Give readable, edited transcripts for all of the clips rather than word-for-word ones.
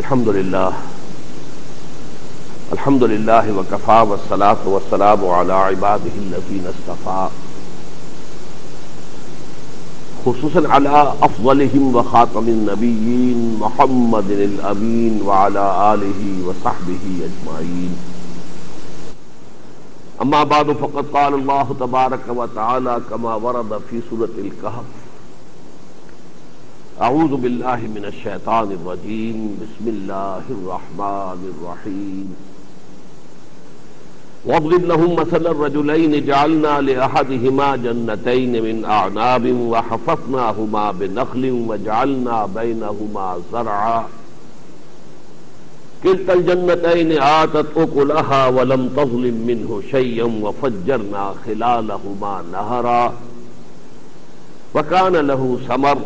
الحمد للہ وکفا والصلاۃ والسلام علی عبادہ الذین اصطفیٰ خصوصاً علی افضلہم وخاتم النبیین محمد الامین وعلی آلہ وصحبہ اجمعین. اما بعد فقد قال اللہ تبارک وتعالی کما ورد فی سورۃ الکہف: اعوذ باللہ من الشیطان الرجیم بسم اللہ الرحمن الرحیم. واضرب لهم مثل الرجلين جعلنا لأحدهما جنتين من أعناب وحفظناهما بنخل وجعلنا بينهما زرعا كلتا الجنتين آتت أكلها ولم تظلم منه شيئا وفجرنا خلالهما نهرا وكان له ثمر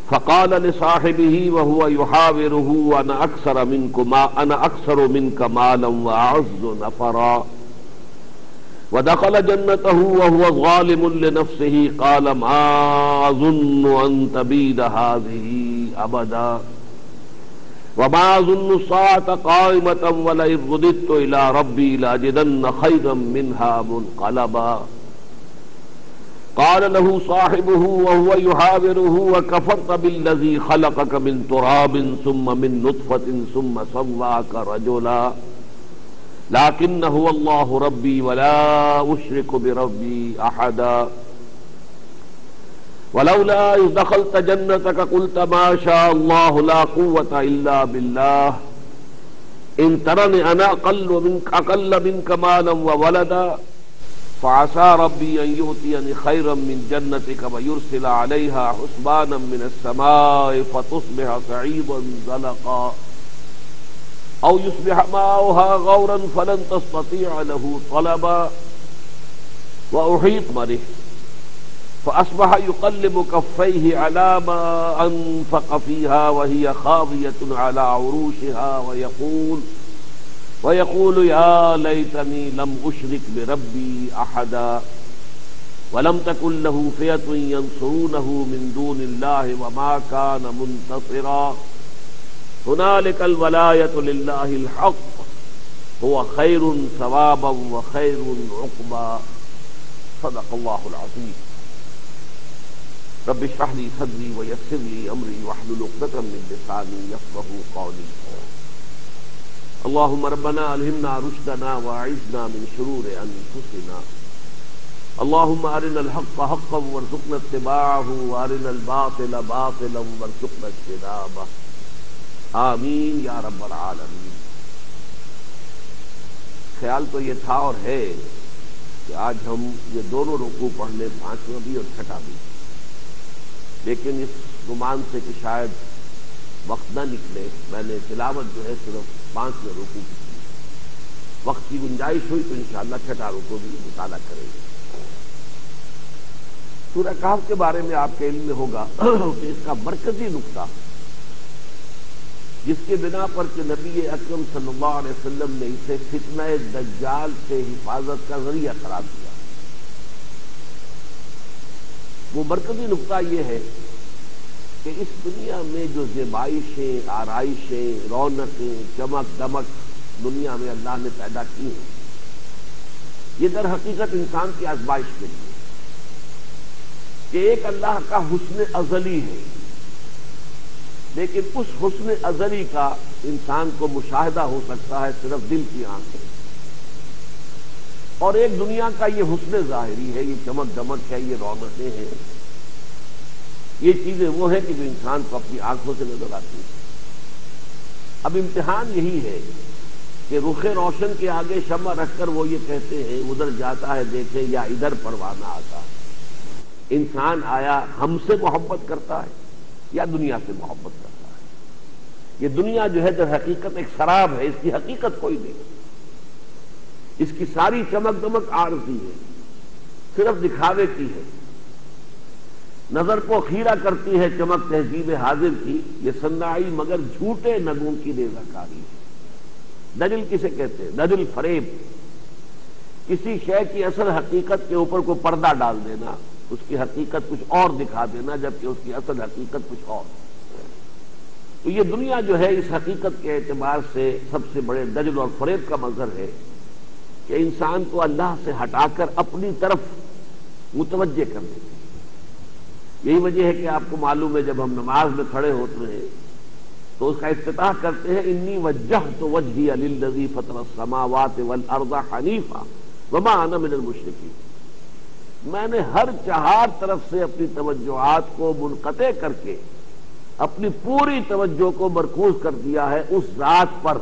فقال لصاحبه وهو يحاوره أنا أكثر منك مالا وأعز نفرا ودخل جنته وهو ظالم لنفسه قال ما أظن أن تبيد هذه أبدا وما أظن الساعة قائمة ولئن رددت إلى ربي لأجدن خيرا منها منقلبا. قال له صاحبه وهو يحاوره وكفرت بالذي خلقك من تراب ثم من نطفة ثم سواك رجلا لكن هو الله ربي ولا أشرك بربي أحدا ولولا إذ دخلت جنتك قلت ما شاء الله لا قوة إلا بالله إن ترني أنا أقل منك مالا وولدا فعسى ربي أن يؤتيني خيرا من جنتك ويرسل عليها حسبانا من السماء فتصبح صعيدا زلقا أو يصبح ماؤها غورا فلن تستطيع له طلبا وأحيط به فأصبح يقلب كفيه على ما أنفق فيها وهي خاوية على عروشها ويقول يا ليتني لم أشرك بربي أحدا ولم تكن له فئة ينصرونه من دون الله وما كان منتصرا هنالك الولاية لله الحق هو خير ثوابا وخير عقبا. صدق الله العظيم. رب اشرح لي صدري ويسر لي أمري واحلل عقدة من لساني يفقهوا قولي. اللهم ربنا ألهمنا رشدنا وأعذنا من شرور أنفسنا. اللهم أرنا الحق حقا وارزقنا اتباعه وأرنا الباطل باطلا وارزقنا اجتنابه. آمین یا رب العالمین. خیال تو یہ تھا اور ہے کہ آج ہم یہ دونوں رکوع پڑھ لیں، 5واں بھی اور 6واں بھی، لیکن اس گمان سے کہ شاید وقت نہ نکلے، میں نے تلاوت جو ہے صرف 5 رکوع کی. وقت کی گنجائش ہوئی تو انشاءاللہ 6واں رکوع بھی مطالعہ کریں گے. سورہ کہف کے بارے میں آپ کے علم میں ہوگا کہ اس کا مرکزی نقطہ جس کے بنا پر کہ نبی اکرم صلی اللہ علیہ وسلم نے اسے فتنہ دجال سے حفاظت کا ذریعہ قرار دیا، وہ مرکزی نقطہ یہ ہے کہ اس دنیا میں جو زیبائشیں، آرائشیں، رونقیں، چمک دمک دنیا میں اللہ نے پیدا کی ہیں، یہ در حقیقت انسان کی آزمائش کے لیے کہ ایک اللہ کا حسن ازلی ہے، لیکن اس حسن ازلی کا انسان کو مشاہدہ ہو سکتا ہے صرف دل کی آنکھ سے، اور ایک دنیا کا یہ حسن ظاہری ہے، یہ چمک دمک ہے، یہ رونقیں ہیں، یہ چیزیں وہ ہیں کہ جو انسان کو اپنی آنکھوں سے نظر آتی ہیں. اب امتحان یہی ہے کہ رخ روشن کے آگے شمع رکھ کر وہ یہ کہتے ہیں ادھر جاتا ہے دیکھیں یا ادھر پروانہ آتا ہے. انسان آیا ہم سے محبت کرتا ہے یا دنیا سے محبت کرتا ہے؟ یہ دنیا جو ہے در حقیقت ایک سراب ہے، اس کی حقیقت کوئی نہیں. اس کی ساری چمک دمک عارضی ہے، صرف دکھاوے کی ہے، نظر کو خیرہ کرتی ہے چمک تہذیب حاضر کی، یہ صناعی مگر جھوٹے نگوں کی ریزہ کاری ہے. دجل کسے کہتے ہیں؟ دجل فریب، کسی شے کی اصل حقیقت کے اوپر کو پردہ ڈال دینا، اس کی حقیقت کچھ اور دکھا دینا جبکہ اس کی اصل حقیقت کچھ اور. تو یہ دنیا جو ہے اس حقیقت کے اعتبار سے سب سے بڑے دجل اور فریب کا منظر ہے کہ انسان کو اللہ سے ہٹا کر اپنی طرف متوجہ کر دیتی ہے۔ یہی وجہ ہے کہ آپ کو معلوم ہے جب ہم نماز میں کھڑے ہوتے ہیں تو اس کا افتتاح کرتے ہیں انی وجہت وجہی للذی فطر السماوات والارض حنیفا وما انا من المشرکین، میں نے ہر چہار طرف سے اپنی توجہات کو منقطع کر کے اپنی پوری توجہ کو مرکوز کر دیا ہے اس ذات پر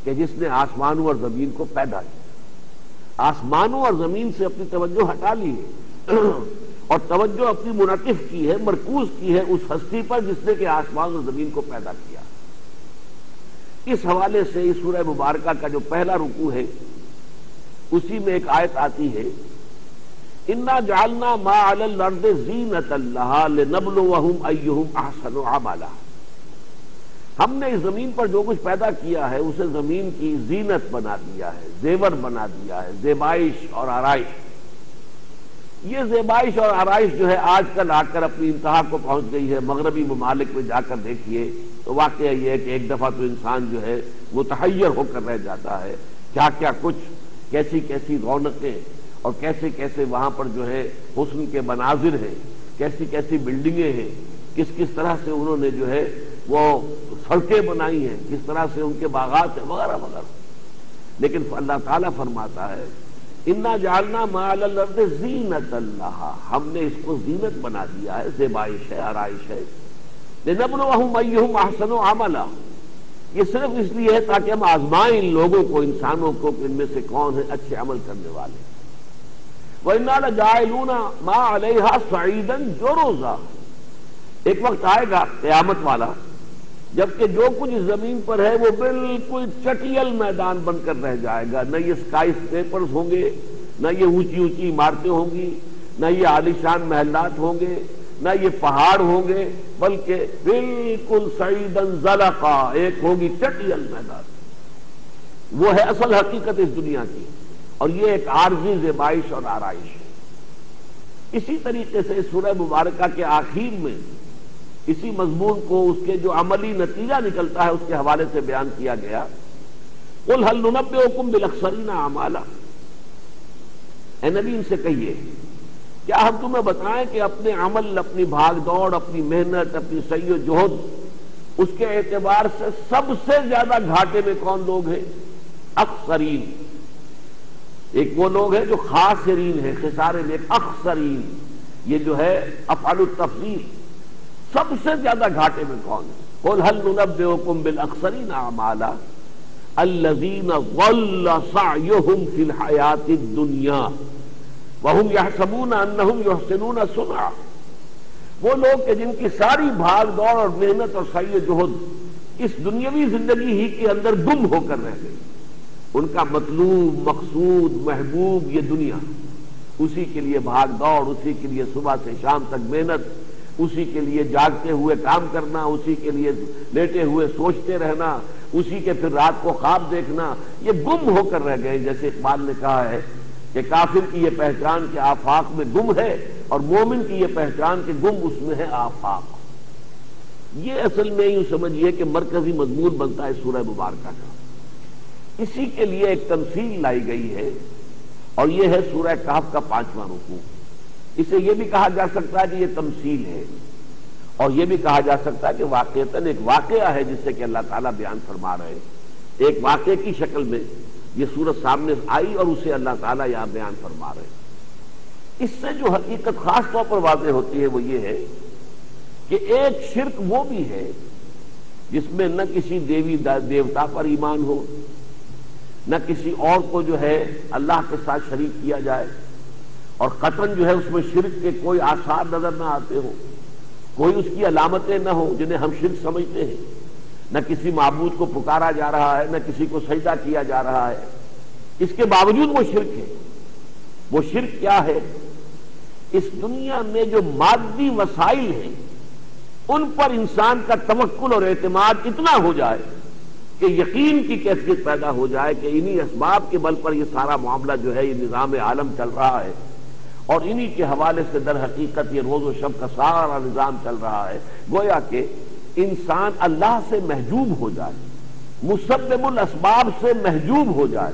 کہ جس نے آسمانوں اور زمین کو پیدا کیا۔ آسمانوں اور زمین سے اپنی توجہ ہٹا لی ہے اور توجہ اپنی منعطف کی ہے، مرکوز کی ہے اس ہستی پر جس نے کہ آسمان اور زمین کو پیدا کیا۔ اس حوالے سے اس سورہ مبارکہ کا جو پہلا رکوع ہے اسی میں ایک آیت آتی ہے انا جعلنا ما علی الارض زینۃ لہا لنبلوہم ایہم احسن عملا، ہم نے اس زمین پر جو کچھ پیدا کیا ہے اسے زمین کی زینت بنا دیا ہے، زیور بنا دیا ہے، زیبائش اور آرائش۔ یہ زیبائش اور آرائش جو ہے آج کل آ کر اپنی انتہا کو پہنچ گئی ہے۔ مغربی ممالک میں جا کر دیکھیے تو واقعہ یہ ہے کہ ایک دفعہ تو انسان جو ہے متحیر ہو کر رہ جاتا ہے، کیا کیا کچھ، کیسی کیسی رونقیں اور کیسے کیسے وہاں پر جو ہے حسن کے مناظر ہیں، کیسی کیسی بلڈنگیں ہیں، کس کس طرح سے انہوں نے جو ہے وہ سڑکیں بنائی ہیں، کس طرح سے ان کے باغات ہیں وغیرہ وغیرہ۔ لیکن اللہ تعالیٰ فرماتا ہے انا جعلنا ما علی الارض زینۃ لہا، ہم نے اس کو زینت بنا دیا ہے، زیبائش ہے، آرائش ہے، لنبلوہم ایہم احسن عملا، یہ صرف اس لیے ہے تاکہ ہم آزمائیں ان لوگوں کو، انسانوں کو کہ ان میں سے کون ہیں اچھے عمل کرنے والے۔ وَإِنَّا لَجَاعِلُونَ مَا عَلَيْهَا صَعِيدًا جُرُزًا، ایک وقت آئے گا قیامت والا جبکہ جو کچھ اس زمین پر ہے وہ بالکل چٹیل میدان بن کر رہ جائے گا، نہ یہ اسکائی اسکریپرز ہوں گے، نہ یہ اونچی اونچی عمارتیں ہوں گی، نہ یہ عالیشان محلات ہوں گے، نہ یہ پہاڑ ہوں گے، بلکہ بالکل صعیداً زلقا، ایک ہوگی چٹیل میدان۔ وہ ہے اصل حقیقت اس دنیا کی، اور یہ ایک عارضی زیبائش اور آرائش ہے۔ اسی طریقے سے سورہ مبارکہ کے آخر میں اسی مضمون کو اس کے جو عملی نتیجہ نکلتا ہے اس کے حوالے سے بیان کیا گیا قُلْ هَلْ نُنَبِّئُكُمْ بِالْأَخْسَرِينَ أَعْمَالًا، اے نبی ان سے کہیے کیا ہم تمہیں بتائیں کہ اپنے عمل، اپنی بھاگ دوڑ، اپنی محنت، اپنی سعی و جہد، اس کے اعتبار سے سب سے زیادہ گھاٹے میں کون لوگ ہیں؟ اخسرین، ایک وہ لوگ ہیں جو خاسرین ہیں، خسارے میں، اخسرین یہ جو ہے افعال التفضیل، سب سے زیادہ گھاٹے میں کون ہے؟ قُلْ هَلْ نُنَبِّئُكُمْ بِالْأَخْسَرِينَ أَعْمَالًا الَّذِينَ ضَلَّ سَعْيُهُمْ فِي الْحَيَاةِ الدُّنْيَا وَهُمْ يَحْسَبُونَ أَنَّهُمْ يُحْسِنُونَ صُنْعًا، وہ لوگ کہ جن کی ساری بھاگ دوڑ اور محنت اور سعی و جہد اس دنیاوی زندگی ہی کے اندر گم ہو کر رہ گئی، ان کا مطلوب، مقصود، محبوب یہ دنیا، اسی کے لیے بھاگ دوڑ، اسی کے لیے صبح سے شام تک محنت، اسی کے لیے جاگتے ہوئے کام کرنا، اسی کے لیے لیٹے ہوئے سوچتے رہنا، اسی کے پھر رات کو خواب دیکھنا، یہ گم ہو کر رہ گئے۔ جیسے اقبال نے کہا ہے کہ کافر کی یہ پہچان کہ آفاق میں گم ہے، اور مومن کی یہ پہچان کہ گم اس میں ہے آفاق۔ یہ اصل میں یوں سمجھیے کہ مرکزی مضمون بنتا ہے سورہ مبارکہ کا۔ اسی کے لیے ایک تمثیل لائی گئی ہے، اور یہ ہے سورہ کہف کا 5واں رکوع۔ اسے یہ بھی کہا جا سکتا ہے کہ یہ تمثیل ہے، اور یہ بھی کہا جا سکتا ہے کہ واقعتاً ایک واقعہ ہے جس سے کہ اللہ تعالیٰ بیان فرما رہے ہیں، ایک واقعے کی شکل میں یہ صورت سامنے آئی اور اسے اللہ تعالیٰ یہاں بیان فرما رہے ہیں۔ اس سے جو حقیقت خاص طور پر واضح ہوتی ہے وہ یہ ہے کہ ایک شرک وہ بھی ہے جس میں نہ کسی دیوی دیوتا پر ایمان ہو، نہ کسی اور کو جو ہے اللہ کے ساتھ شریک کیا جائے، اور قطعاً جو ہے اس میں شرک کے کوئی آثار نظر نہ آتے ہوں، کوئی اس کی علامتیں نہ ہوں جنہیں ہم شرک سمجھتے ہیں، نہ کسی معبود کو پکارا جا رہا ہے، نہ کسی کو سجدہ کیا جا رہا ہے، اس کے باوجود وہ شرک ہے۔ وہ شرک کیا ہے؟ اس دنیا میں جو مادی وسائل ہیں ان پر انسان کا توکل اور اعتماد اتنا ہو جائے کہ یقین کی کیفیت پیدا ہو جائے کہ انہی اسباب کے بل پر یہ سارا معاملہ جو ہے، یہ نظام عالم چل رہا ہے، اور انہی کے حوالے سے در حقیقت یہ روز و شب کا سارا نظام چل رہا ہے۔ گویا کہ انسان اللہ سے محجوب ہو جائے، مسبب الاسباب سے محجوب ہو جائے،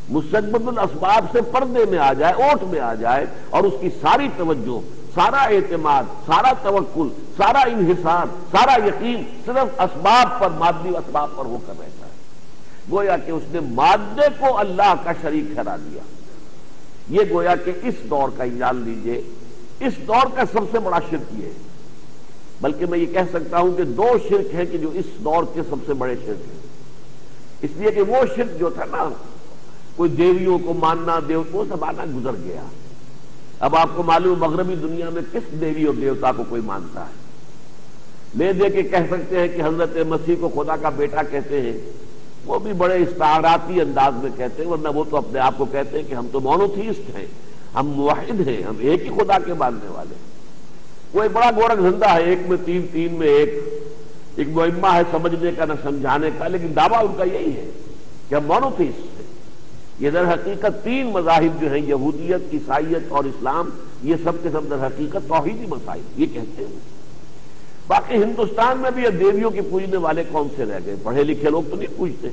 مسبب الاسباب سے پردے میں آ جائے، اوٹ میں آ جائے، اور اس کی ساری توجہ، سارا اعتماد، سارا توکل، سارا انحصار، سارا یقین صرف اسباب پر، مادی اسباب پر ہو کر رہتا ہے، گویا کہ اس نے مادے کو اللہ کا شریک ٹھہرا دیا۔ یہ گویا کہ اس دور کا جان لیجئے، اس دور کا سب سے بڑا شرک یہ ہے، بلکہ میں یہ کہہ سکتا ہوں کہ دو شرک ہیں کہ جو اس دور کے سب سے بڑے شرک ہیں، اس لیے کہ وہ شرک جو تھا نا، کوئی دیویوں کو ماننا، وہ زمانہ گزر گیا۔ اب آپ کو معلوم مغربی دنیا میں کس دیوی اور دیوتا کو کوئی مانتا ہے؟ لے دے کے کہہ سکتے ہیں کہ حضرت مسیح کو خدا کا بیٹا کہتے ہیں، وہ بھی بڑے استعاراتی انداز میں کہتے ہیں، ورنہ وہ تو اپنے آپ کو کہتے ہیں کہ ہم تو مونوتھیسٹ ہیں، ہم موحد ہیں، ہم ایک ہی خدا کے ماننے والے ہیں۔ وہ ایک بڑا گورکھ دھندا ہے، ایک میں تین، تین میں ایک معمہ ہے سمجھنے کا نہ سمجھانے کا، لیکن دعویٰ ان کا یہی ہے کہ ہم مونوتھیسٹ ہیں۔ یہ در حقیقت تین مذاہب جو ہیں، یہودیت، عیسائیت اور اسلام، یہ سب کے سب در حقیقت توحیدی مذاہب یہ کہتے ہیں۔ باقی ہندوستان میں بھی یہ دیویوں کے پوجنے والے کون سے رہ گئے؟ پڑھے لکھے لوگ تو نہیں پوجتے،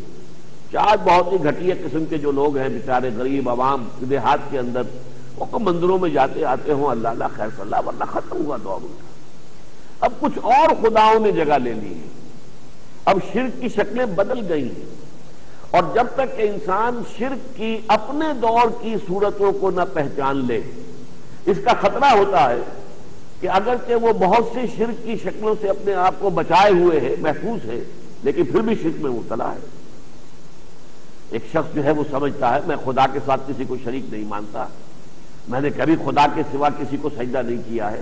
شاید بہت ہی گھٹیا قسم کے جو لوگ ہیں بیچارے غریب عوام دیہات کے اندر، وہ مندروں میں جاتے آتے ہوں، اللہ اللہ خیر صلی اللہ، ورنہ ختم ہوا دور ان کا۔ اب کچھ اور خداؤں نے جگہ لے لی ہے، اب شرک کی شکلیں بدل گئی ہیں، اور جب تک کہ انسان شرک کی اپنے دور کی صورتوں کو نہ پہچان لے، اس کا خطرہ ہوتا ہے کہ اگرچہ وہ بہت سی شرک کی شکلوں سے اپنے آپ کو بچائے ہوئے ہے، محفوظ ہے، لیکن پھر بھی شرک میں مبتلا ہے۔ ایک شخص جو ہے وہ سمجھتا ہے میں خدا کے ساتھ کسی کو شریک نہیں مانتا، میں نے کبھی خدا کے سوا کسی کو سجدہ نہیں کیا ہے،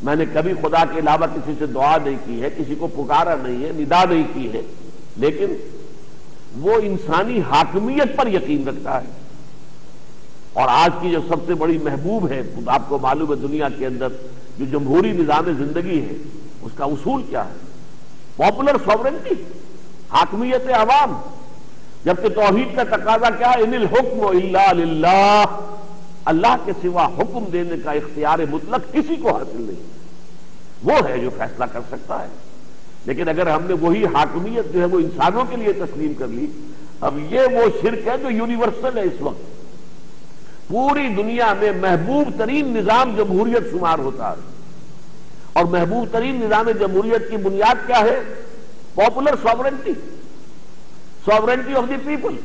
میں نے کبھی خدا کے علاوہ کسی سے دعا نہیں کی ہے، کسی کو پکارا نہیں ہے، ندا نہیں کی ہے، لیکن وہ انسانی حاکمیت پر یقین رکھتا ہے۔ اور آج کی جو سب سے بڑی محبوب ہے، آپ کو معلوم ہے دنیا کے اندر جو جمہوری نظام زندگی ہے، اس کا اصول کیا ہے؟ پاپولر سوورنٹی، حاکمیت عوام، جبکہ توحید کا تقاضا کیا ہے؟ ان الحکم الا للہ، اللہ کے سوا حکم دینے کا اختیار مطلق کسی کو حاصل نہیں، وہ ہے جو فیصلہ کر سکتا ہے۔ لیکن اگر ہم نے وہی حاکمیت جو ہے وہ انسانوں کے لیے تسلیم کر لی، اب یہ وہ شرک ہے جو یونیورسل ہے۔ اس وقت پوری دنیا میں محبوب ترین نظام جمہوریت شمار ہوتا ہے، اور محبوب ترین نظام جمہوریت کی بنیاد کیا ہے؟ Popular sovereignty, sovereignty of the people,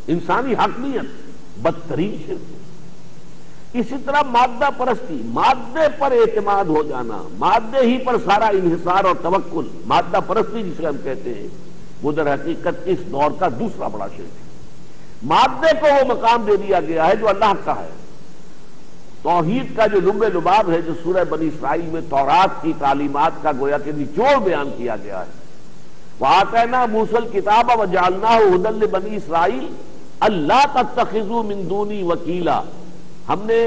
انسانی حاکمیت، بدترین شرک۔ اسی طرح مادہ پرستی، مادے پر اعتماد ہو جانا، مادے ہی پر سارا انحصار اور توکل، مادہ پرستی جسے ہم کہتے ہیں، وہ در حقیقت اس دور کا دوسرا بڑا شرک ہے۔ مادے کو وہ مقام دے دیا گیا ہے جو اللہ کا ہے۔ توحید کا جو لب لباب ہے، جو سورہ بنی اسرائیل میں تورات کی تعلیمات کا گویا کہ نچوڑ بیان کیا گیا ہے، وَآتَيْنَا مُوسَى الْكِتَابَ وَجَعَلْنَاهُ هُدًى لِبَنِي إِسْرَائِيلَ أَلَّا تَتَّخِذُوا مِن دُونِي وَكِيلًا، ہم نے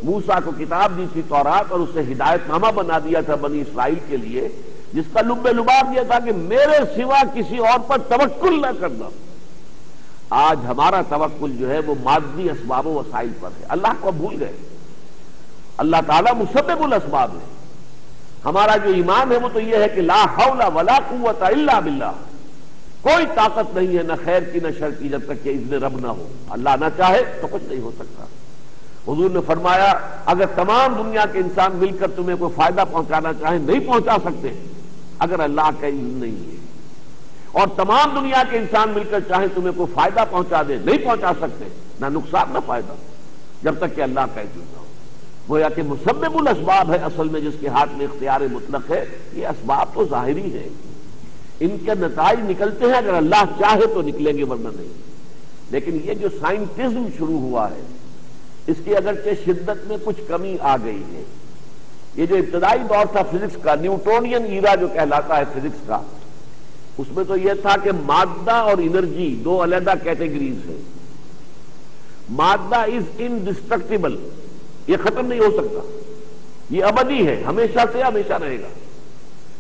موسیٰ کو کتاب دی تھی تورات، اور اسے ہدایت نامہ بنا دیا تھا بنی اسرائیل کے لیے، جس کا لب لباب یہ تھا کہ میرے سوا کسی اور پر توکل نہ کرنا۔ آج ہمارا توکل جو ہے وہ مادی اسباب و وسائل پر ہے، اللہ کو بھول گئے۔ اللہ تعالیٰ مسبب الاسباب ہے، ہمارا جو ایمان ہے وہ تو یہ ہے کہ لا حول ولا قوت الا باللہ، کوئی طاقت نہیں ہے نہ خیر کی نہ شر کی جب تک کہ اذن رب نہ ہو، اللہ نہ چاہے تو کچھ نہیں ہو سکتا۔ حضور نے فرمایا اگر تمام دنیا کے انسان مل کر تمہیں کوئی فائدہ پہنچانا چاہیں نہیں پہنچا سکتے اگر اللہ کا اذن نہیں ہے، اور تمام دنیا کے انسان مل کر چاہیں تمہیں کوئی فائدہ پہنچا دے نہیں پہنچا سکتے، نہ نقصان نہ فائدہ، جب تک کہ اللہ کا اذن نہ ہو۔ گویا کہ مسبب الاسباب ہے اصل میں جس کے ہاتھ میں اختیار مطلق ہے۔ یہ اسباب تو ظاہری ہے، ان کے نتائج نکلتے ہیں اگر اللہ چاہے تو نکلیں گے، ورنہ نہیں۔ لیکن یہ جو سائنٹزم شروع ہوا ہے، اس کی اگرچہ شدت میں کچھ کمی آ گئی ہے۔ یہ جو ابتدائی دور تھا فزکس کا، نیوٹونین ایرا جو کہلاتا ہے فزکس کا، اس میں تو یہ تھا کہ مادہ اور انرجی دو علیحدہ کیٹیگریز ہیں۔ مادہ از انڈسٹرکٹیبل، یہ ختم نہیں ہو سکتا، یہ ابدی ہے، ہمیشہ سے ہمیشہ رہے گا۔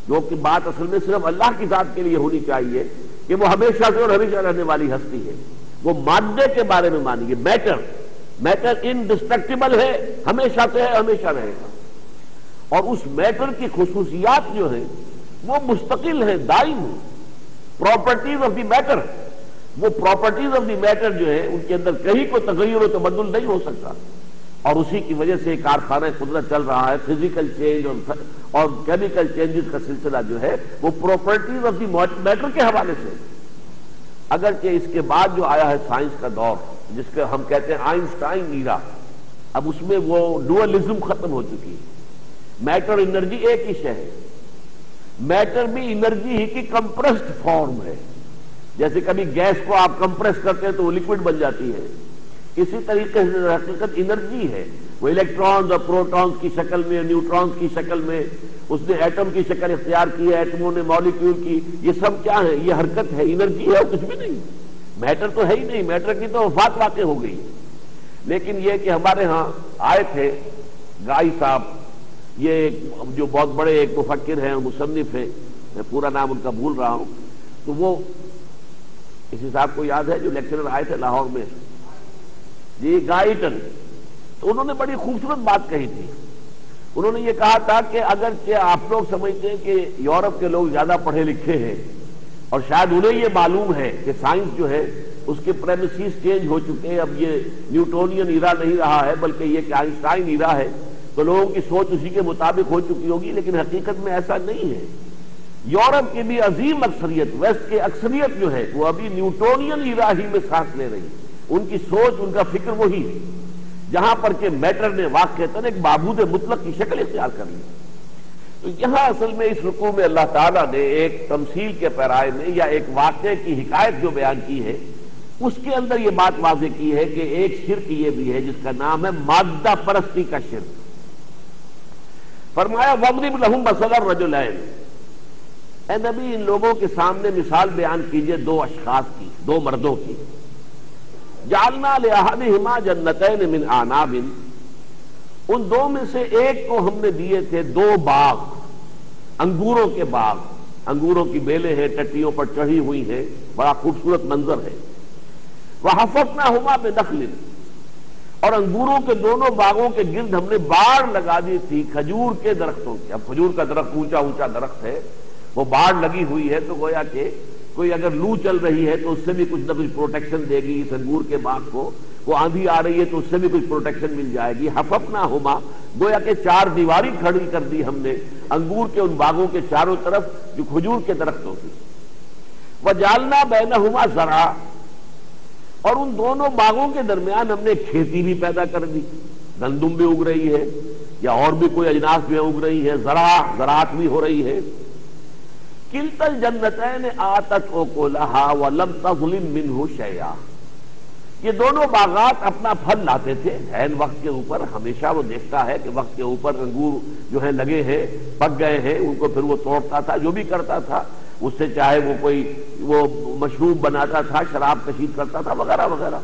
جو کہ بات اصل میں صرف اللہ کی ذات کے لیے ہونی چاہیے کہ وہ ہمیشہ سے اور ہمیشہ رہنے والی ہستی ہے۔ وہ مادے کے بارے میں مانیے، میٹر انڈسٹرکٹیبل ہے، ہمیشہ سے ہے، ہمیشہ رہے گا۔ اور اس میٹر کی خصوصیات جو ہیں وہ مستقل ہیں، دائم ہیں، پراپرٹیز آف دی میٹر، وہ پراپرٹیز آف دی میٹر جو ہے ان کے اندر کہیں کوئی تغیر و تبدل نہیں ہو سکتا، اور اسی کی وجہ سے کارخانہ قدرت چل رہا ہے۔ فزیکل چینج اور کیمیکل چینجز کا سلسلہ جو ہے وہ پراپرٹیز آف دی میٹر کے حوالے سے، اگرچہ اس کے بعد جو آیا ہے سائنس کا دور جس کے ہم کہتے ہیں آئنسٹائن ایرا، اب اس میں وہ ڈوئلزم ختم ہو چکی ہے، میٹر انرجی ایک ہی شے ہے، میٹر بھی انرجی ہی کی کمپریسڈ فارم ہے، جیسے کبھی گیس کو آپ کمپریس کرتے ہیں تو وہ لکوڈ بن جاتی ہے، اسی طریقے سے حقیقت انرجی ہے، وہ الیکٹرانز اور پروٹونز کی شکل میں، نیوٹرونز کی شکل میں، اس نے ایٹم کی شکل اختیار کی ہے، ایٹموں نے مالیکیول کی، یہ سب کیا ہے؟ یہ حرکت ہے، انرجی ہے، اور کچھ بھی نہیں، میٹر تو ہے ہی نہیں، میٹر کی تو وفات واقع ہو گئی۔ لیکن یہ کہ ہمارے ہاں آئے تھے گائی صاحب، یہ جو بہت بڑے ایک مفکر ہیں، مصنف ہیں، میں پورا نام ان کا بھول رہا ہوں، تو وہ کسی صاحب کو یاد ہے جو لیکچرر آئے تھے لاہور میں، جی گائیٹن، تو انہوں نے بڑی خوبصورت بات کہی تھی۔ انہوں نے یہ کہا تھا کہ اگرچہ آپ لوگ سمجھتے ہیں کہ یورپ کے لوگ زیادہ پڑھے لکھے ہیں اور شاید انہیں یہ معلوم ہے کہ سائنس جو ہے اس کے پریمیسز چینج ہو چکے ہیں، اب یہ نیوٹونین ایرا نہیں رہا ہے بلکہ یہ کہ آئنسٹائن ایرا ہے، تو لوگوں کی سوچ اسی کے مطابق ہو چکی ہوگی، لیکن حقیقت میں ایسا نہیں ہے۔ یورپ کی بھی عظیم اکثریت، ویسٹ کی اکثریت جو ہے وہ ابھی نیوٹونین ایرا ہی میں سانس لے رہی ہے، ان کی سوچ، ان کا فکر وہی ہے، جہاں پر کہ میٹر نے واقعتاً ایک معبود مطلق کی شکل اختیار کر لی۔ تو یہاں اصل میں اس رکوع میں اللہ تعالیٰ نے ایک تمثیل کے پیرائے میں یا ایک واقعے کی حکایت جو بیان کی ہے، اس کے اندر یہ بات واضح کی ہے کہ ایک شرک یہ بھی ہے جس کا نام ہے مادہ پرستی کا شرک۔ فرمایا وَاضْرِبْ لَهُم مَثَلَ الرَّجُلَيْنِ، اے نبی ان لوگوں کے سامنے مثال بیان کیجئے دو اشخاص کی، دو مردوں کی، جعلنا لأحدهما جنتین من اعناب، ان دو میں سے ایک کو ہم نے دیے تھے دو باغ، انگوروں کے باغ، انگوروں کی بیلیں ہیں، ٹٹیوں پر چڑھی ہوئی ہیں، بڑا خوبصورت منظر ہے۔ وحفظناہما بنخل، اور انگوروں کے دونوں باغوں کے گرد ہم نے باڑ لگا دی تھی کھجور کے درختوں کی۔ اب کھجور کا درخت اونچا اونچا درخت ہے، وہ باڑ لگی ہوئی ہے، تو گویا کہ کوئی اگر لو چل رہی ہے تو اس سے بھی کچھ نہ کچھ پروٹیکشن دے گی اس انگور کے باغ کو، وہ آندھی آ رہی ہے تو اس سے بھی کچھ پروٹیکشن مل جائے گی۔ حفظناہما، گویا کہ چار دیواری کھڑی کر دی ہم نے انگور کے ان باغوں کے چاروں طرف جو کھجور کے درختوں کی۔ وجعلنا بینہما زرعا، اور ان دونوں باغوں کے درمیان ہم نے کھیتی بھی پیدا کر دی، گندم بھی اگ رہی ہے یا اور بھی کوئی اجناس بھی اگ رہی ہے، زراعت بھی ہو رہی ہے۔ کلتا الجنتین آتت اکلہا ولم تظلم منہ شیئا، یہ دونوں باغات اپنا پھل لاتے تھے عین وقت کے اوپر، ہمیشہ وہ دیکھتا ہے کہ وقت کے اوپر انگور جو ہے لگے ہیں، پک گئے ہیں، ان کو پھر وہ توڑتا تھا، جو بھی کرتا تھا اس سے، چاہے وہ کوئی وہ مشروب بناتا تھا، شراب کشید کرتا تھا، وغیرہ وغیرہ۔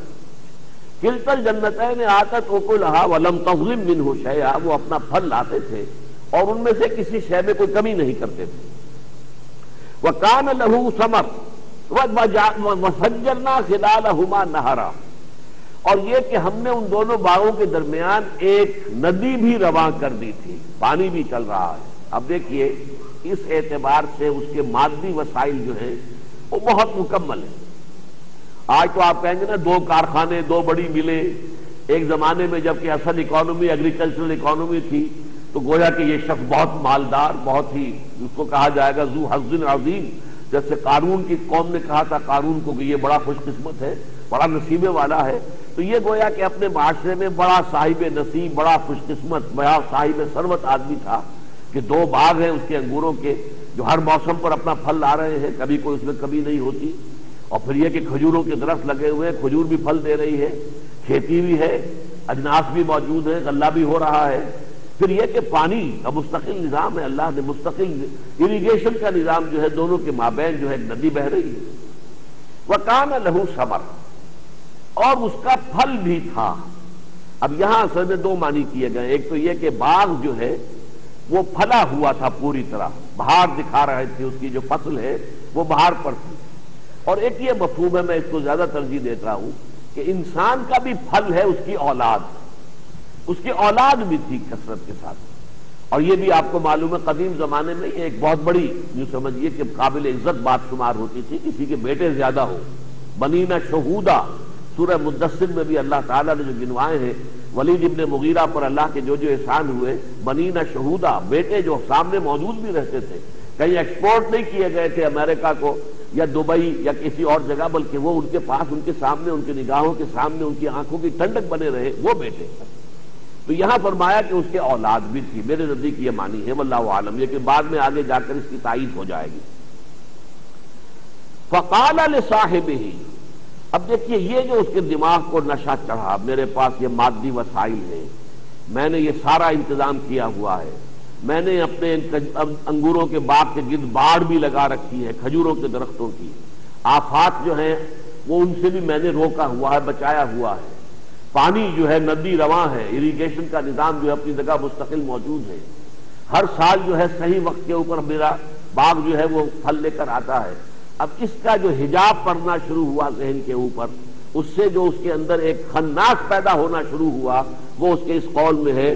کلتا الجنتین آتت اکلہا ولم تظلم منہ شیئا، وہ اپنا پھل لاتے تھے اور ان میں سے کسی شے میں کوئی کمی نہیں کرتے تھے۔ وَكَانَ لَهُ ثَمَرٌ وَفَجَّرْنَا خِلَالَهُمَا نَهَرًا، اور یہ کہ ہم نے ان دونوں باغوں کے درمیان ایک ندی بھی رواں کر دی تھی، پانی بھی چل رہا ہے۔ اب دیکھیے اس اعتبار سے اس کے مادی وسائل جو ہیں وہ بہت مکمل ہیں۔ آج تو آپ کہیں گے نا دو کارخانے، دو بڑی ملیں، ایک زمانے میں جب کہ اصل اکانومی ایگریکلچرل اکانومی تھی تو گویا کہ یہ شخص بہت مالدار، بہت ہی اس کو کہا جائے گا ذو حظ عظیم، جیسے قارون کی قوم نے کہا تھا قارون کو کہ یہ بڑا خوش قسمت ہے، بڑا نصیبے والا ہے، تو یہ گویا کہ اپنے معاشرے میں بڑا صاحب نصیب، بڑا خوش قسمت، بڑا صاحب ثروت آدمی تھا کہ دو باغ ہیں اس کے انگوروں کے جو ہر موسم پر اپنا پھل لا رہے ہیں، کبھی کوئی اس میں کمی نہیں ہوتی، اور پھر یہ کہ کھجوروں کے درخت لگے ہوئے ہیں، کھجور بھی پھل دے رہی ہے، کھیتی بھی ہے، اجناس بھی موجود ہے، غلہ بھی ہو رہا ہے، پھر یہ کہ پانی کا مستقل نظام ہے، اللہ نے مستقل اریگیشن کا نظام جو ہے دونوں کے مابین جو ہے ایک ندی بہہ رہی ہے۔ وَكَانَ لَهُ ثَمَرٌ، اور اس کا پھل بھی تھا۔ اب یہاں اصل میں دو معنی کیے گئے، ایک تو یہ کہ باغ جو ہے وہ پھلا ہوا تھا پوری طرح، بہار دکھا رہے تھے، اس کی جو فصل ہے وہ بہار پر تھی، اور ایک یہ مفہوم ہے، میں اس کو زیادہ ترجیح دیتا ہوں کہ انسان کا بھی پھل ہے اس کی اولاد، اس کی اولاد بھی تھی کثرت کے ساتھ، اور یہ بھی آپ کو معلوم ہے قدیم زمانے میں یہ ایک بہت بڑی یوں سمجھیے کہ قابل عزت بات شمار ہوتی تھی، کسی کے بیٹے زیادہ ہو. بنینا شہودا، سورہ مدثر میں بھی اللہ تعالیٰ نے جو گنوائے ہیں ولید ابن مغیرہ پر اللہ کے جو جو احسان ہوئے، بنینا شہودا، بیٹے جو سامنے موجود بھی رہتے تھے، کہیں ایکسپورٹ نہیں کیے گئے تھے امریکہ کو یا دبئی یا کسی اور جگہ، بلکہ وہ ان کے پاس، ان کے سامنے، ان کی نگاہوں کے سامنے، ان کی آنکھوں کی ٹھنڈک بنے رہے وہ بیٹے. تو یہاں فرمایا کہ اس کے اولاد بھی تھی. میرے نزدیک یہ معنی ہے واللہ عالم، لیکن بعد میں آگے جا کر اس کی تائید ہو جائے گی. فقال لصاحبہ، اب دیکھیے یہ جو اس کے دماغ کو نشہ چڑھا، میرے پاس یہ مادی وسائل ہیں، میں نے یہ سارا انتظام کیا ہوا ہے، میں نے اپنے انگوروں کے باغ کے گرد باڑ بھی لگا رکھی ہے، کھجوروں کے درختوں کی، آفات جو ہیں وہ ان سے بھی میں نے روکا ہوا ہے، بچایا ہوا ہے، پانی جو ہے ندی رواں ہے، اریگیشن کا نظام جو ہے اپنی جگہ مستقل موجود ہے، ہر سال جو ہے صحیح وقت کے اوپر میرا باغ جو ہے وہ پھل لے کر آتا ہے. اب اس کا جو حجاب پڑنا شروع ہوا ذہن کے اوپر، اس سے جو اس کے اندر ایک خناس پیدا ہونا شروع ہوا، وہ اس کے اس قول میں ہے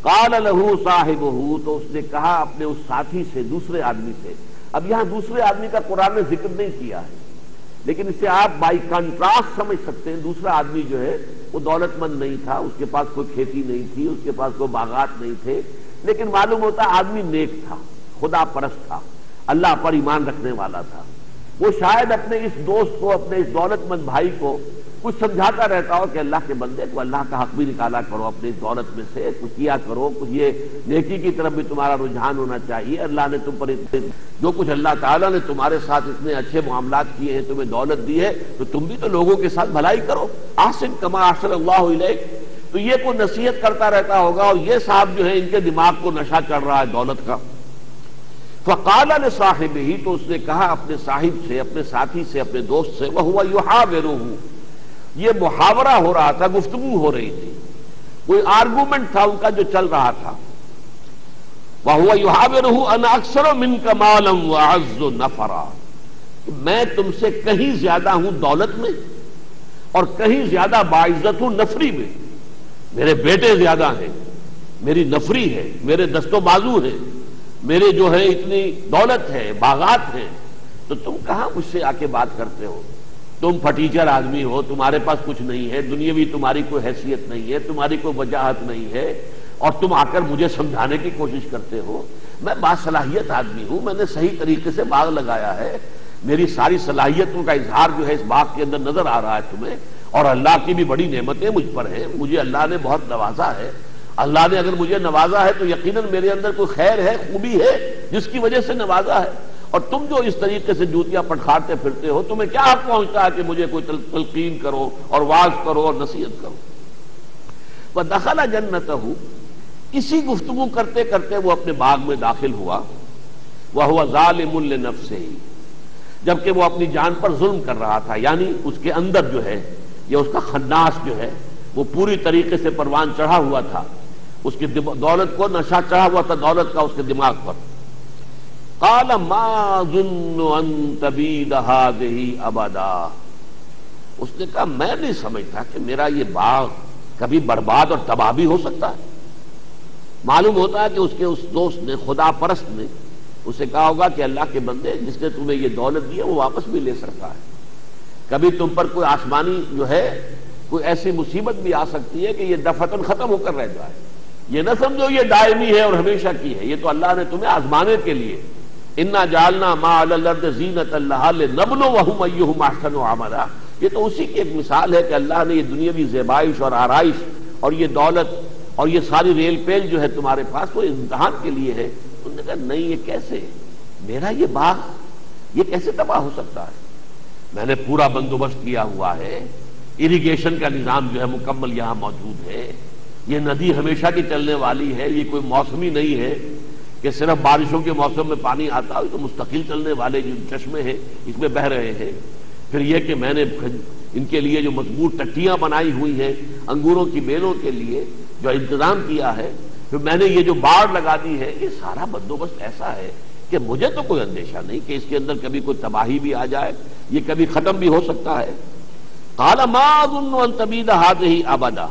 قال له صاحبہ، تو اس نے کہا اپنے اس ساتھی سے، دوسرے آدمی سے. اب یہاں دوسرے آدمی کا قرآن نے ذکر نہیں کیا ہے، لیکن اس سے آپ بائی کنٹراسٹ سمجھ سکتے ہیں دوسرا آدمی جو ہے وہ دولت مند نہیں تھا، اس کے پاس کوئی کھیتی نہیں تھی، اس کے پاس کوئی باغات نہیں تھے، لیکن معلوم ہوتا آدمی نیک تھا، خدا پرست تھا، اللہ پر ایمان رکھنے والا تھا. وہ شاید اپنے اس دوست کو، اپنے اس دولت مند بھائی کو کچھ سمجھاتا رہتا ہو کہ اللہ کے بندے کو اللہ کا حق بھی نکالا کرو اپنی دولت میں سے، کچھ کیا کرو، کچھ یہ نیکی کی طرف بھی تمہارا رجحان ہونا چاہیے، اللہ نے تم پر جو کچھ اللہ تعالیٰ نے تمہارے ساتھ اتنے اچھے معاملات کیے ہیں، تمہیں دولت دی ہے، تو تم بھی تو لوگوں کے ساتھ بھلائی کرو، احسن کما احسن اللہ الیک. تو یہ کوئی نصیحت کرتا رہتا ہوگا، اور یہ صاحب جو ہے ان کے دماغ کو نشہ چڑھ رہا ہے دولت کا. فقال لصاحبہ، تو اس نے کہا اپنے صاحب سے، اپنے ساتھی سے، اپنے دوست سے، وہو یحاورہ، یہ محاورہ ہو رہا تھا، گفتگو ہو رہی تھی، کوئی آرگومنٹ تھا ان کا جو چل رہا تھا. وَهُوَ يُحَاوِرُهُ أَنَا أَكْثَرُ مِنْكَ مَالًا وَأَعَزُّ نَفَرًا، میں تم سے کہیں زیادہ ہوں دولت میں اور کہیں زیادہ باعزت ہوں نفری میں، میرے بیٹے زیادہ ہیں، میری نفری ہے، میرے دست و بازو ہیں، میرے جو ہے اتنی دولت ہے، باغات ہیں، تو تم کہاں مجھ سے آ کے بات کرتے ہو؟ تم پھٹیچر آدمی ہو، تمہارے پاس کچھ نہیں ہے، دنیاوی تمہاری کوئی حیثیت نہیں ہے، تمہاری کوئی وجاہت نہیں ہے، اور تم آ کر مجھے سمجھانے کی کوشش کرتے ہو. میں باصلاحیت آدمی ہوں، میں نے صحیح طریقے سے باغ لگایا ہے، میری ساری صلاحیتوں کا اظہار جو ہے اس باغ کے اندر نظر آ رہا ہے تمہیں، اور اللہ کی بھی بڑی نعمتیں مجھ پر ہیں، مجھے اللہ نے بہت نوازا ہے. اللہ نے اگر مجھے نوازا ہے تو یقیناً میرے اندر کوئی خیر ہے، خوبی ہے جس کی وجہ سے نوازا ہے. اور تم جو اس طریقے سے جوتیاں پٹخارتے پھرتے ہو، تمہیں کیا حق پہنچتا ہے کہ مجھے کوئی تلقین کرو اور واعظ کرو اور نصیحت کرو. وَدَخَلَ جَنَّتَهُ، اسی گفتگو کرتے کرتے وہ اپنے باغ میں داخل ہوا. وَهُوَ ظَالِمٌ لِّنَفْسِهِ، جبکہ وہ اپنی جان پر ظلم کر رہا تھا، یعنی اس کے اندر جو ہے یہ اس کا خناس جو ہے وہ پوری طریقے سے پروان چڑھا ہوا تھا، اس کی دولت کو نشہ چڑھا ہوا تھا دولت کا اس کے دماغ پر. قال ما ظن ان تبید هذه ابدا، اس نے کہا میں نہیں سمجھتا کہ میرا یہ باغ کبھی برباد اور تباہ بھی ہو سکتا ہے. معلوم ہوتا ہے کہ اس کے اس دوست نے، خدا پرست نے اسے کہا ہوگا کہ اللہ کے بندے، جس نے تمہیں یہ دولت دی ہے وہ واپس بھی لے سکتا ہے، کبھی تم پر کوئی آسمانی جو ہے کوئی ایسی مصیبت بھی آ سکتی ہے کہ یہ دفعتاً ختم ہو کر رہ جائے. یہ نہ سمجھو یہ دائمی ہے اور ہمیشہ کی ہے، یہ تو اللہ نے تمہیں آزمانے کے لیے، انا جعلنا ما علی الارض زینۃ لہا لنبلوہم ایہم احسن عملا، یہ تو اسی کی ایک مثال ہے کہ اللہ نے یہ دنیاوی زیبائش اور آرائش اور یہ دولت اور یہ ساری ریل پیل جو ہے تمہارے پاس وہ امتحان کے لیے ہے. انہوں نے کہا نہیں، یہ کیسے، میرا یہ باغ یہ کیسے تباہ ہو سکتا ہے؟ میں نے پورا بندوبست کیا ہوا ہے، اریگیشن کا نظام جو ہے مکمل یہاں موجود ہے، یہ ندی ہمیشہ کی چلنے والی ہے، یہ کوئی موسمی نہیں ہے کہ صرف بارشوں کے موسم میں پانی آتا ہو، تو مستقل چلنے والے جو چشمے ہیں اس میں بہہ رہے ہیں. پھر یہ کہ میں نے ان کے لیے جو مضبوط ٹٹیاں بنائی ہوئی ہیں انگوروں کی بیلوں کے لیے جو انتظام کیا ہے، پھر میں نے یہ جو باڑ لگا دی ہے، یہ سارا بندوبست ایسا ہے کہ مجھے تو کوئی اندیشہ نہیں کہ اس کے اندر کبھی کوئی تباہی بھی آ جائے، یہ کبھی ختم بھی ہو سکتا ہے. قال ما اظن ان تبید هذه ابدا،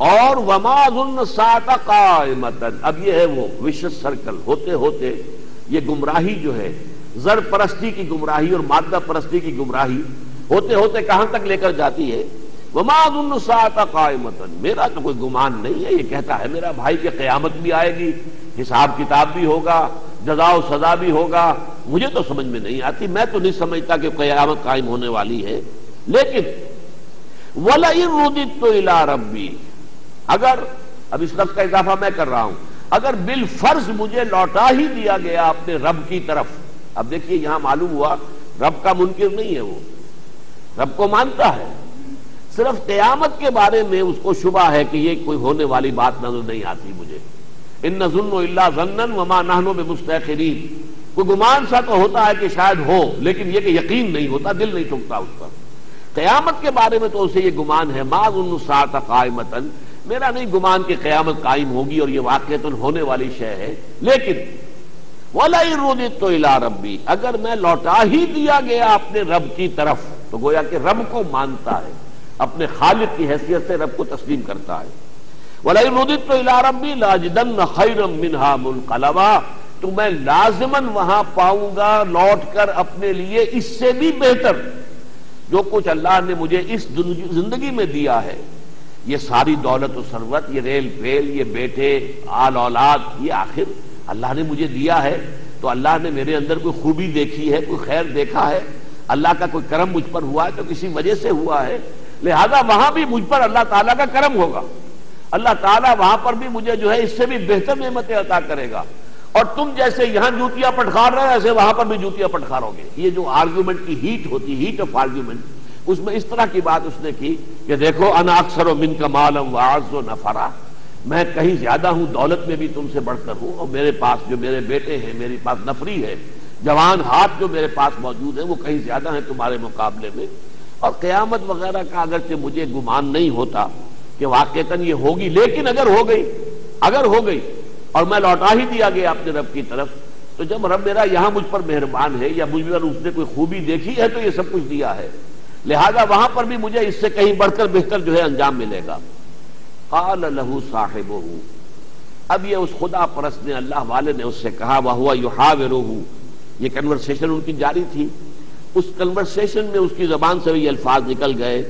اور وما ظن الساعۃ قائمۃ، اب یہ ہے وہ وشس سرکل، ہوتے ہوتے یہ گمراہی جو ہے، زر پرستی کی گمراہی اور مادہ پرستی کی گمراہی ہوتے ہوتے کہاں تک لے کر جاتی ہے؟ وما ظن الساعۃ قائمۃ، میرا تو کوئی گمان نہیں ہے، یہ کہتا ہے میرا بھائی کہ قیامت بھی آئے گی، حساب کتاب بھی ہوگا، جزا و سزا بھی ہوگا، مجھے تو سمجھ میں نہیں آتی، میں تو نہیں سمجھتا کہ قیامت قائم ہونے والی ہے۔ لیکن وَلَئِن رُدِدتُّ إِلَىٰ رَبِّي، اگر، اب اس لفظ کا اضافہ میں کر رہا ہوں، اگر بالفرض مجھے لوٹا ہی دیا گیا اپنے رب کی طرف، اب دیکھیے یہاں معلوم ہوا رب کا منکر نہیں ہے، وہ رب کو مانتا ہے، صرف قیامت کے بارے میں اس کو شبہ ہے کہ یہ کوئی ہونے والی بات نظر نہیں آتی مجھے، ان نظن الا ظنا وما نحن بمستيقنين، کوئی گمان سا تو ہوتا ہے کہ شاید ہو، لیکن یہ کہ یقین نہیں ہوتا، دل نہیں ٹھکتا اس پر۔ قیامت کے بارے میں تو اسے یہ گمان ہے، ما ظن الساعۃ قائمۃ، میرا نہیں گمان کہ قیامت قائم ہوگی اور یہ واقعتاً ہونے والی شے ہے، لیکن وَلَئِن رُدِدتُّ إِلَىٰ رَبِّي، اگر میں لوٹا ہی دیا گیا اپنے رب کی طرف، تو گویا کہ رب کو مانتا ہے، اپنے خالق کی حیثیت سے رب کو تسلیم کرتا ہے۔ وَلَئِن رُدِدتُّ إِلَىٰ رَبِّي لَأَجِدَنَّ خَيْرًا مِّنْهَا مُنقَلَبًا، تو میں لازماً وہاں پاؤں گا لوٹ کر اپنے لیے اس سے بھی بہتر جو کچھ اللہ نے مجھے اس زندگی میں دیا ہے، یہ ساری دولت و ثروت، یہ ریل پیل، یہ بیٹے آل اولاد، یہ آخر اللہ نے مجھے دیا ہے، تو اللہ نے میرے اندر کوئی خوبی دیکھی ہے، کوئی خیر دیکھا ہے، اللہ کا کوئی کرم مجھ پر ہوا ہے تو کسی وجہ سے ہوا ہے، لہذا وہاں بھی مجھ پر اللہ تعالیٰ کا کرم ہوگا، اللہ تعالیٰ وہاں پر بھی مجھے جو ہے اس سے بھی بہتر نعمتیں عطا کرے گا، اور تم جیسے یہاں جوتیاں پٹخار رہے ایسے وہاں پر بھی جوتیاں پٹخارو گے۔ یہ جو آرگیومنٹ کی ہیٹ ہوتی، ہیٹ آف آرگیومنٹ، اس میں اس طرح کی بات اس نے کی کہ دیکھو انا اکثر منک مالا واعز نفرا، میں کہیں زیادہ ہوں، دولت میں بھی تم سے بڑھ کر ہوں، اور میرے پاس جو میرے بیٹے ہیں، میرے پاس نفری ہے، جوان ہاتھ جو میرے پاس موجود ہیں وہ کہیں زیادہ ہیں تمہارے مقابلے میں، اور قیامت وغیرہ کا اگرچہ مجھے گمان نہیں ہوتا کہ واقعتاً یہ ہوگی، لیکن اگر ہو گئی اور میں لوٹا ہی دیا گیا اپنے رب کی طرف، تو جب رب میرا یہاں مجھ پر مہربان ہے یا مجھ پر اس نے کوئی خوبی دیکھی ہے تو یہ سب کچھ دیا ہے، لہذا وہاں پر بھی مجھے اس سے کہیں بڑھ کر بہتر جو ہے انجام ملے گا۔ قال له صاحبہ، اب یہ اس خدا پرست نے، اللہ والے نے اس سے کہا، وہو یحاورہ، یہ کنورسیشن ان کی جاری تھی، اس کنورسیشن میں اس کی زبان سے یہ الفاظ نکل گئے،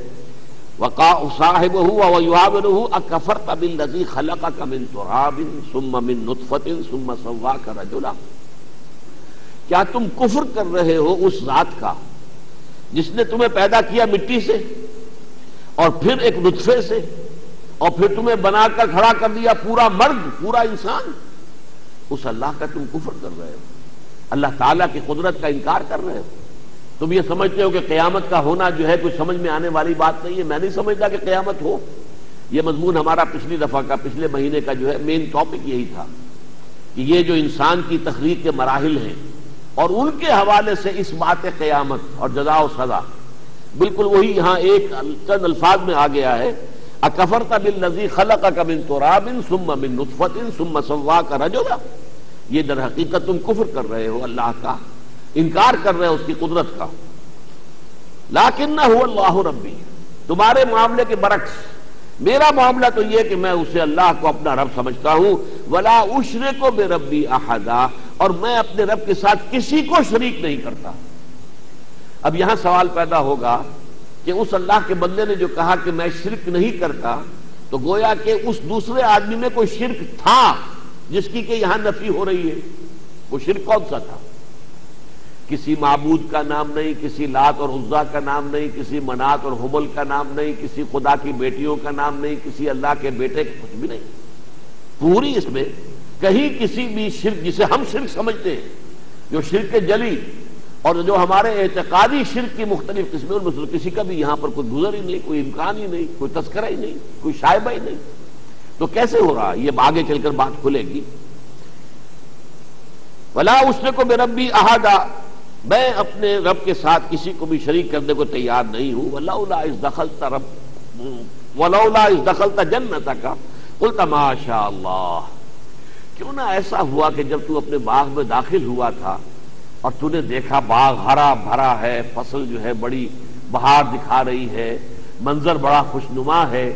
صاحبہ وہو یحاورہ اکفرت بالذی خلقک من تراب ثم من نطفۃ ثم سواک رجلا، کیا تم کفر کر رہے ہو اس ذات کا جس نے تمہیں پیدا کیا مٹی سے اور پھر ایک نطفے سے اور پھر تمہیں بنا کر کھڑا کر دیا پورا مرد، پورا انسان، اس اللہ کا تم کفر کر رہے ہو، اللہ تعالیٰ کی قدرت کا انکار کر رہے ہو، تم یہ سمجھتے ہو کہ قیامت کا ہونا جو ہے کوئی سمجھ میں آنے والی بات نہیں ہے، میں نہیں سمجھتا کہ قیامت ہو۔ یہ مضمون ہمارا پچھلی دفعہ کا، پچھلے مہینے کا جو ہے مین ٹاپک یہی تھا کہ یہ جو انسان کی تخلیق کے مراحل ہیں اور ان کے حوالے سے اس بات قیامت اور جزا و سزا، بالکل وہی یہاں ایک چند الفاظ میں آ گیا ہے، اکفرت بالذی خلقک من تراب ثم من نطفۃ ثم سواک رجلا، یہ در حقیقت تم کفر کر رہے ہو اللہ کا، انکار کر رہے ہو اس کی قدرت کا۔ لیکنہ هو اللہ ربی، تمہارے معاملے کے برعکس میرا معاملہ تو یہ کہ میں اسے اللہ کو اپنا رب سمجھتا ہوں، ولا اشرک بربی احدا، اور میں اپنے رب کے ساتھ کسی کو شریک نہیں کرتا۔ اب یہاں سوال پیدا ہوگا کہ اس اللہ کے بندے نے جو کہا کہ میں شرک نہیں کرتا، تو گویا کہ اس دوسرے آدمی میں کوئی شرک تھا جس کی کہ یہاں نفی ہو رہی ہے، وہ شرک کون سا تھا؟ کسی معبود کا نام نہیں، کسی لات اور عزا کا نام نہیں، کسی منات اور حبل کا نام نہیں، کسی خدا کی بیٹیوں کا نام نہیں، کسی اللہ کے بیٹے کا کچھ بھی نہیں، پوری اس میں کہیں کسی بھی شرک جسے ہم شرک سمجھتے ہیں، جو شرک جلی اور جو ہمارے اعتقادی شرک کی مختلف قسمیں، ان میں سے کسی کا بھی یہاں پر کوئی گزر ہی نہیں، کوئی امکان ہی نہیں، کوئی تذکرہ ہی نہیں، کوئی شائبہ ہی نہیں، تو کیسے ہو رہا ہے؟ یہ آگے چل کر بات کھلے گی۔ ولا اشرک بربی احدا، میں اپنے رب کے ساتھ کسی کو بھی شریک کرنے کو تیار نہیں ہوں۔ ولولا اذ دخلت جنتک قلت ما شاء اللہ، کیوں نہ ایسا ہوا کہ جب تو اپنے باغ میں داخل ہوا تھا اور تو نے دیکھا باغ ہرا بھرا ہے، فصل جو ہے بڑی بہار دکھا رہی ہے، منظر بڑا خوشنما ہے،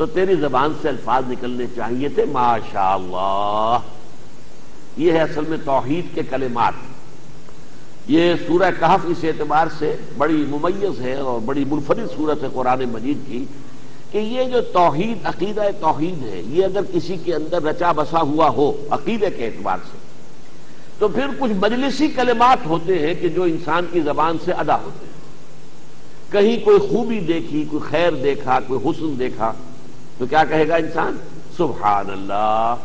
تو تیری زبان سے الفاظ نکلنے چاہیے تھے ماشاء اللہ. یہ ہے اصل میں توحید کے کلمات. یہ سورہ کہف اس اعتبار سے بڑی ممیز ہے اور بڑی منفرد صورت ہے قرآن مجید کی کہ یہ جو توحید عقیدہ توحید ہے یہ اگر کسی کے اندر رچا بسا ہوا ہو عقیدے کے اعتبار سے تو پھر کچھ مجلسی کلمات ہوتے ہیں کہ جو انسان کی زبان سے ادا ہوتے ہیں. کہیں کوئی خوبی دیکھی، کوئی خیر دیکھا، کوئی حسن دیکھا تو کیا کہے گا انسان؟ سبحان اللہ.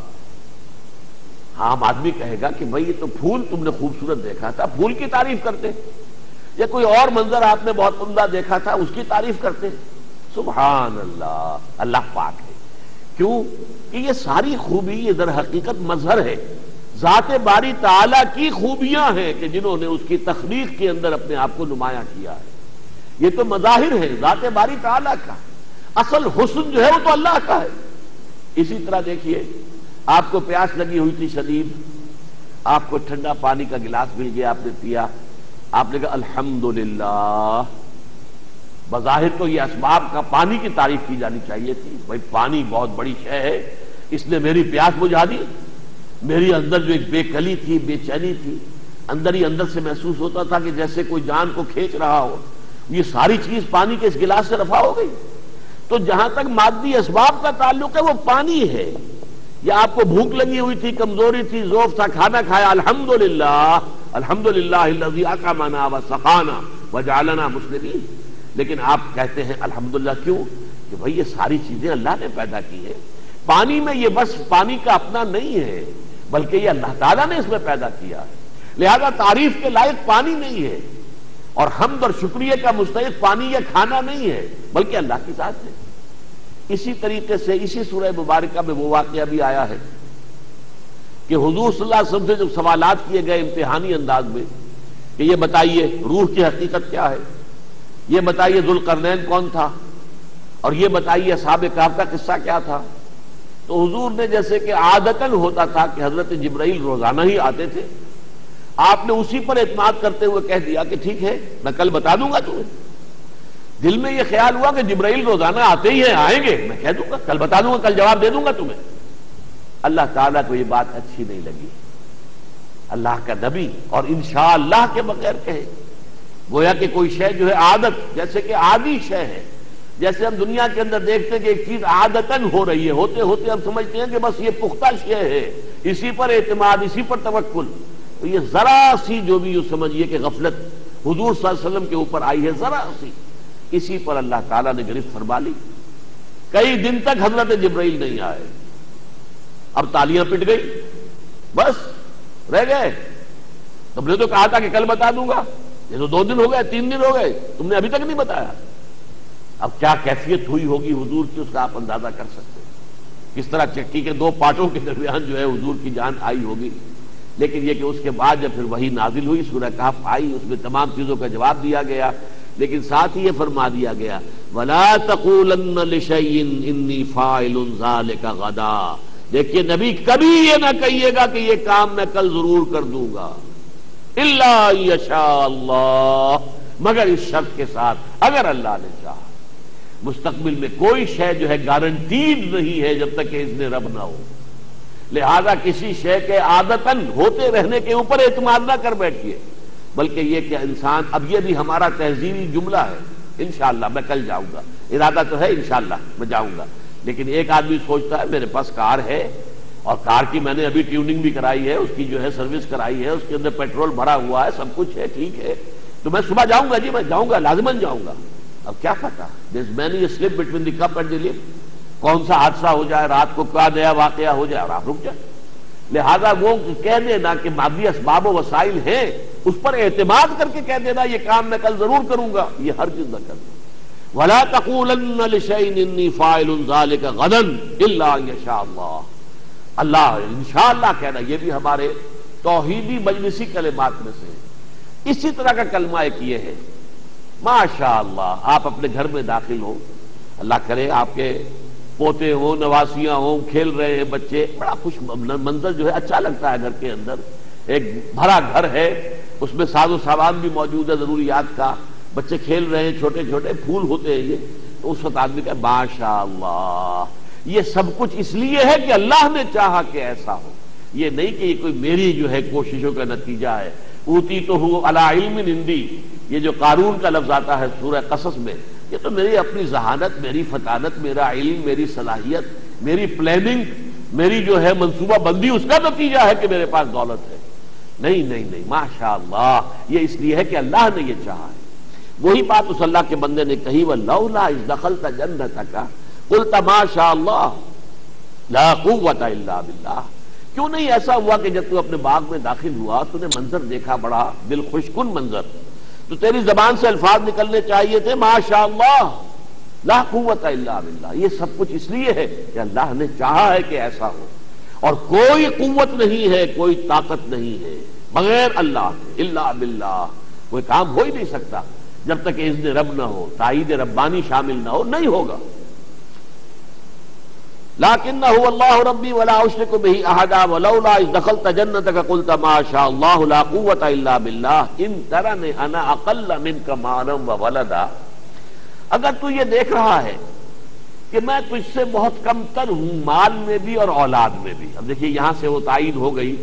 عام آدمی کہے گا کہ بھئی یہ تو پھول تم نے خوبصورت دیکھا تھا، پھول کی تعریف کرتے. یا کوئی اور منظر آپ نے بہت عمدہ دیکھا تھا اس کی تعریف کرتے. سبحان اللہ، اللہ پاک ہے. کیوں کہ یہ ساری خوبی یہ در حقیقت مظہر ہے، ذات باری تعالیٰ کی خوبیاں ہیں کہ جنہوں نے اس کی تخلیق کے اندر اپنے آپ کو نمایاں کیا ہے. یہ تو مظاہر ہے ذات باری تعالیٰ کا. اصل حسن جو ہے وہ تو اللہ کا ہے. اسی طرح دیکھیے آپ کو پیاس لگی ہوئی تھی شدید، آپ کو ٹھنڈا پانی کا گلاس مل گیا، آپ نے پیا، آپ نے کہا الحمدللہ. بظاہر تو یہ اسباب کا پانی کی تعریف کی جانی چاہیے تھی. بھائی پانی بہت بڑی شے ہے، اس نے میری پیاس بجھا دی. میری اندر جو ایک بے کلی تھی، بے چینی تھی، اندر ہی اندر سے محسوس ہوتا تھا کہ جیسے کوئی جان کو کھینچ رہا ہو، یہ ساری چیز پانی کے اس گلاس سے رفع ہو گئی. تو جہاں تک مادی اسباب کا تعلق ہے وہ پانی ہے. یا آپ کو بھوک لگی ہوئی تھی، کمزوری تھی، ضعف تھا، کھانا کھایا، الحمدللہ الحمدللہ الذی اطعمنا وسقانا وجعلنا مسلمین. لیکن آپ کہتے ہیں الحمدللہ کیوں؟ کہ بھئی یہ ساری چیزیں اللہ نے پیدا کی ہے. پانی میں یہ بس پانی کا اپنا نہیں ہے بلکہ یہ اللہ تعالیٰ نے اس میں پیدا کیا ہے. لہذا تعریف کے لائق پانی نہیں ہے اور حمد اور شکریہ کا مستحق پانی یا کھانا نہیں ہے بلکہ اللہ کی ذات ہے. اسی طریقے سے اسی سورہ مبارکہ میں وہ واقعہ بھی آیا ہے کہ حضور صلی اللہ علیہ وسلم سے جو سوالات کیے گئے امتحانی انداز میں کہ یہ بتائیے روح کی حقیقت کیا ہے، یہ بتائیے ذوالقرنین کون تھا، اور یہ بتائیے اصحاب کہف کا قصہ کیا تھا. تو حضور نے جیسے کہ عادتاً ہوتا تھا کہ حضرت جبرائیل روزانہ ہی آتے تھے، آپ نے اسی پر اعتماد کرتے ہوئے کہہ دیا کہ ٹھیک ہے میں کل بتا دوں گا تمہیں. دل میں یہ خیال ہوا کہ جبرائیل روزانہ آتے ہی ہیں، آئیں گے، میں کہہ دوں گا، کل بتا دوں گا، کل جواب دے دوں گا تمہیں. اللہ تعالیٰ کو یہ بات اچھی نہیں لگی. اللہ کا نبی اور انشاءاللہ کے بغیر کہے. گویا کہ کوئی شے جو ہے عادت، جیسے کہ عادی شے ہے، جیسے ہم دنیا کے اندر دیکھتے ہیں کہ ایک چیز عادتاً ہو رہی ہے، ہوتے ہوتے ہم سمجھتے ہیں کہ بس یہ پختہ شے ہے، اسی پر اعتماد، اسی پر توکل. تو یہ ذرا سی جو بھی یوں سمجھیے کہ غفلت حضور صلی اللہ علیہ وسلم کے اوپر آئی ہے، ذرا سی، اسی پر اللہ تعالیٰ نے گرفت فرما لی. کئی دن تک حضرت جبرائیل نہیں آئے. اب تالیاں پٹ گئی، بس رہ گئے. تم نے تو کہا تھا کہ کل بتا دوں گا، یہ تو 2 دن ہو گئے، 3 دن ہو گئے، تم نے ابھی تک نہیں بتایا. اب کیا کیفیت ہوئی ہوگی حضور کی اس کا آپ اندازہ کر سکتے ہیں. کس طرح چکی کے 2 پارٹوں کے درمیان جو ہے حضور کی جان آئی ہوگی. لیکن یہ کہ اس کے بعد جب پھر وحی نازل ہوئی، سورہ کہف آئی، اس میں تمام چیزوں کا جواب دیا گیا. لیکن ساتھ ہی یہ فرما دیا گیا وَلَا تَقُولَنَّ لِشَيْءٍ إِنِّي فَاعِلٌ ذَلِكَ غَدًا. دیکھیے نبی کبھی یہ نہ کہیے گا کہ یہ کام میں کل ضرور کر دوں گا، إِلَّا يَشَاءَ اللَّهُ، مگر اس شرط کے ساتھ اگر اللہ نے چاہا. مستقبل میں کوئی شے جو ہے گارنٹیڈ نہیں ہے جب تک کہ اذن رب نہ ہو. لہذا کسی شے کے عادتاً ہوتے رہنے کے اوپر اعتماد نہ کر بیٹھیے، بلکہ یہ کہ انسان، اب یہ بھی ہمارا تہذیبی جملہ ہے، انشاءاللہ میں کل جاؤں گا، ارادہ تو ہے انشاءاللہ میں جاؤں گا. لیکن ایک آدمی سوچتا ہے میرے پاس کار ہے اور کار کی میں نے ابھی ٹیوننگ بھی کرائی ہے، اس کی جو ہے سروس کرائی ہے، اس کے اندر پیٹرول بھرا ہوا ہے، سب کچھ ہے، ٹھیک ہے، تو میں صبح جاؤں گا، جی میں جاؤں گا، لازماً جاؤں گا. اب کیا پتا there's many a slip between the cup and the lip، کون سا حادثہ ہو جائے، رات کو کیا نیا واقعہ ہو جائے اور آپ رک جائیں. لہذا وہ کہہ دینا کہ مادی اسباب و وسائل ہیں، اس پر اعتماد کر کے کہہ دینا یہ کام میں کل ضرور کروں گا، یہ ہرگز نہ کرنا. وَلَا تَقُولَنَّ لِشَيْءٍ إِنِّي فَاعِلٌ ذَلِكَ غَدًا إِلَّا أَن يَشَاءَ اللَّهُ. اللہ انشاءاللہ کہنا یہ بھی ہمارے توحیدی مجلسی کلمات میں سے ہے. اسی طرح کا کلمہ ایک یہ ہے ماشاءاللہ. آپ اپنے گھر میں داخل ہو، اللہ کرے آپ کے پوتے ہوں، نواسیاں ہوں، کھیل رہے ہیں بچے، بڑا خوش منظر جو ہے اچھا لگتا ہے. گھر کے اندر ایک بھرا گھر ہے، اس میں ساز و سامان بھی موجود ہے ضروریات کا، بچے کھیل رہے ہیں، چھوٹے چھوٹے پھول ہوتے ہیں یہ، تو اس وقت آدمی کہے ماشاء اللہ، یہ سب کچھ اس لیے ہے کہ اللہ نے چاہا کہ ایسا ہو، یہ نہیں کہ یہ کوئی میری جو ہے کوششوں کا نتیجہ ہے۔ اوتیتہ علی علم عندی، یہ جو قارون کا لفظ آتا ہے سورہ قصص میں، یہ تو میری اپنی ذہانت، میری فطانت، میرا علم، میری صلاحیت، میری پلاننگ، میری جو ہے منصوبہ بندی، اس کا نتیجہ ہے کہ میرے پاس دولت ہے۔ نہیں نہیں نہیں، ماشاء اللہ، یہ اس لیے ہے کہ اللہ نے یہ چاہا ہے۔ وہی بات اس اللہ کے بندے نے کہی، وَلَوْلَا إِذْ دَخَلْتَ جَنَّتَكَ قُلْتَ مَا شَاءَ اللَّهُ لَا قُوَّةَ إِلَّا بِاللَّهِ، کیوں نہیں ایسا ہوا کہ جب تو اپنے باغ میں داخل ہوا تو نے منظر دیکھا، بڑا دل خوش کن منظر، تو تیری زبان سے الفاظ نکلنے چاہیے تھے ما شاء اللہ لا قوت الا باللہ، یہ سب کچھ اس لیے ہے کہ اللہ نے چاہا ہے کہ ایسا ہو، اور کوئی قوت نہیں ہے، کوئی طاقت نہیں ہے بغیر اللہ کے، الا باللہ، کوئی کام ہو ہی نہیں سکتا جب تک اذن رب نہ ہو، تائید ربانی شامل نہ ہو، نہیں ہوگا۔ لکنہ اللہ ربی ولا اشرک بہ احدا ولولا اذ دخلت جنتک قلت ما شاء اللہ لا قوت الا باللہ ان ترنی انا اقل منک مالا وولدا، اگر تو یہ دیکھ رہا ہے کہ میں تجھ سے بہت کم تر ہوں مال میں بھی اور اولاد میں بھی۔ اب دیکھیے یہاں سے وہ تائید ہو گئی،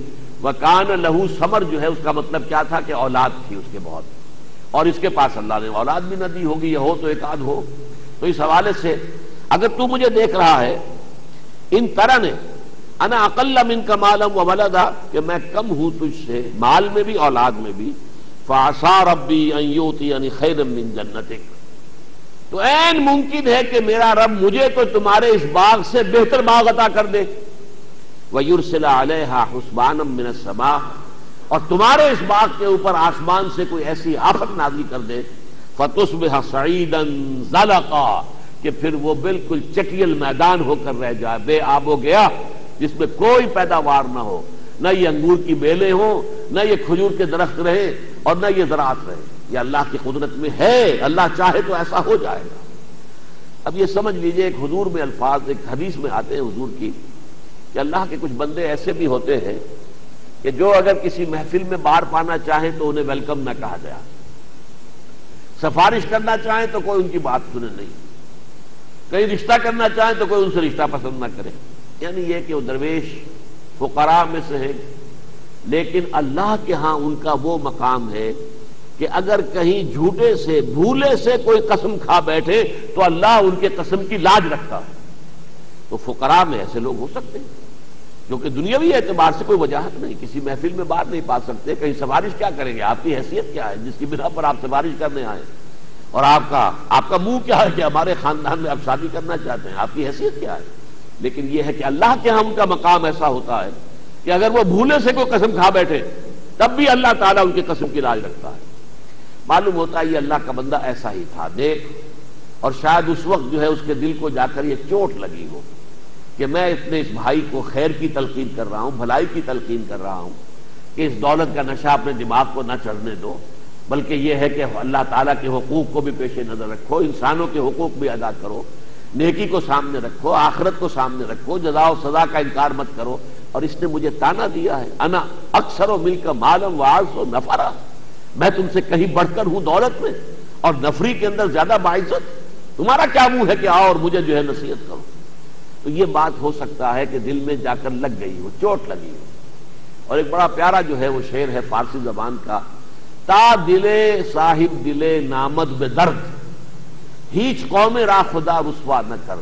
وکان لہو ثمر جو ہے اس کا مطلب کیا تھا کہ اولاد تھی اس کے بہت، اور اس کے پاس اللہ نے اولاد بھی نہ دی ہوگی، یہ ہو تو ایک آدھ ہو۔ تو اس حوالے سے اگر تو مجھے دیکھ رہا ہے، ان طرح نے انا اقل منک مالا وولدا، کہ میں کم ہوں تجھ سے مال میں بھی اولاد میں بھی، فعسى ربی ان یؤتینی خیرا من جنتک، تو عین ممکن ہے کہ میرا رب مجھے تو تمہارے اس باغ سے بہتر باغ عطا کر دے، وَيُرْسِلَ عَلَيْهَا حُسْبَانًا مِّنَ السَّمَاءِ، اور تمہارے اس باغ کے اوپر آسمان سے کوئی ایسی آفت نازل کر دے، فَتُصْبِحَ صَعِيدًا زَلَقًا، کہ پھر وہ بالکل چٹیل میدان ہو کر رہ جائے، بے آب و گیا، جس میں کوئی پیداوار نہ ہو، نہ یہ انگور کی بیلیں ہوں، نہ یہ کھجور کے درخت رہے، اور نہ یہ زراعت رہے۔ یہ اللہ کی قدرت میں ہے، اللہ چاہے تو ایسا ہو جائے گا۔ اب یہ سمجھ لیجئے، ایک حضور میں الفاظ ایک حدیث میں آتے ہیں حضور کی، کہ اللہ کے کچھ بندے ایسے بھی ہوتے ہیں کہ جو اگر کسی محفل میں بار پانا چاہیں تو انہیں ویلکم نہ کہا جائے، سفارش کرنا چاہیں تو کوئی ان کی بات سنے نہیں، کہیں رشتہ کرنا چاہیں تو کوئی ان سے رشتہ پسند نہ کرے، یعنی یہ کہ وہ درویش فقراء میں سے ہے، لیکن اللہ کے ہاں ان کا وہ مقام ہے کہ اگر کہیں جھوٹے سے بھولے سے کوئی قسم کھا بیٹھے تو اللہ ان کے قسم کی لاج رکھتا ہے۔ تو فقراء میں ایسے لوگ ہو سکتے ہیں جو کہ دنیاوی اعتبار سے کوئی وجاہت نہیں، کسی محفل میں بات نہیں پا سکتے، کہیں سفارش کیا کریں گے، آپ کی حیثیت کیا ہے جس کی بنا پر آپ سفارش کرنے آئے، اور آپ کا منہ کیا ہے کہ ہمارے خاندان میں آپ شادی کرنا چاہتے ہیں، آپ کی حیثیت کیا ہے۔ لیکن یہ ہے کہ اللہ کے ہاں ان کا مقام ایسا ہوتا ہے کہ اگر وہ بھولے سے کوئی قسم کھا بیٹھے تب بھی اللہ تعالیٰ ان کی قسم کی لاج رکھتا ہے۔ معلوم ہوتا ہے یہ اللہ کا بندہ ایسا ہی تھا، دیکھ، اور شاید اس وقت جو ہے اس کے دل کو جا کر یہ چوٹ لگی ہو کہ میں اپنے اس بھائی کو خیر کی تلقین کر رہا ہوں، بھلائی کی تلقین کر رہا ہوں، کہ اس دولت کا نشہ اپنے دماغ کو نہ چڑھنے دو، بلکہ یہ ہے کہ اللہ تعالیٰ کے حقوق کو بھی پیش نظر رکھو، انسانوں کے حقوق بھی ادا کرو، نیکی کو سامنے رکھو، آخرت کو سامنے رکھو، جزا و سزا کا انکار مت کرو۔ اور اس نے مجھے تانا دیا ہے، انا اکثر و مل کا مالم واعظ و نفرا، میں تم سے کہیں بڑھ کر ہوں دولت میں اور نفری کے اندر زیادہ باعزت، تمہارا کیا منہ ہے کہ آؤ اور مجھے جو ہے نصیحت کرو۔ تو یہ بات ہو سکتا ہے کہ دل میں جا کر لگ گئی ہو، چوٹ لگی ہو۔ اور ایک بڑا پیارا جو ہے وہ شعر ہے فارسی زبان کا، تا دلے صاحب دلے نامد بے درد، ہیچ قوم را خدا رسوا نہ کر،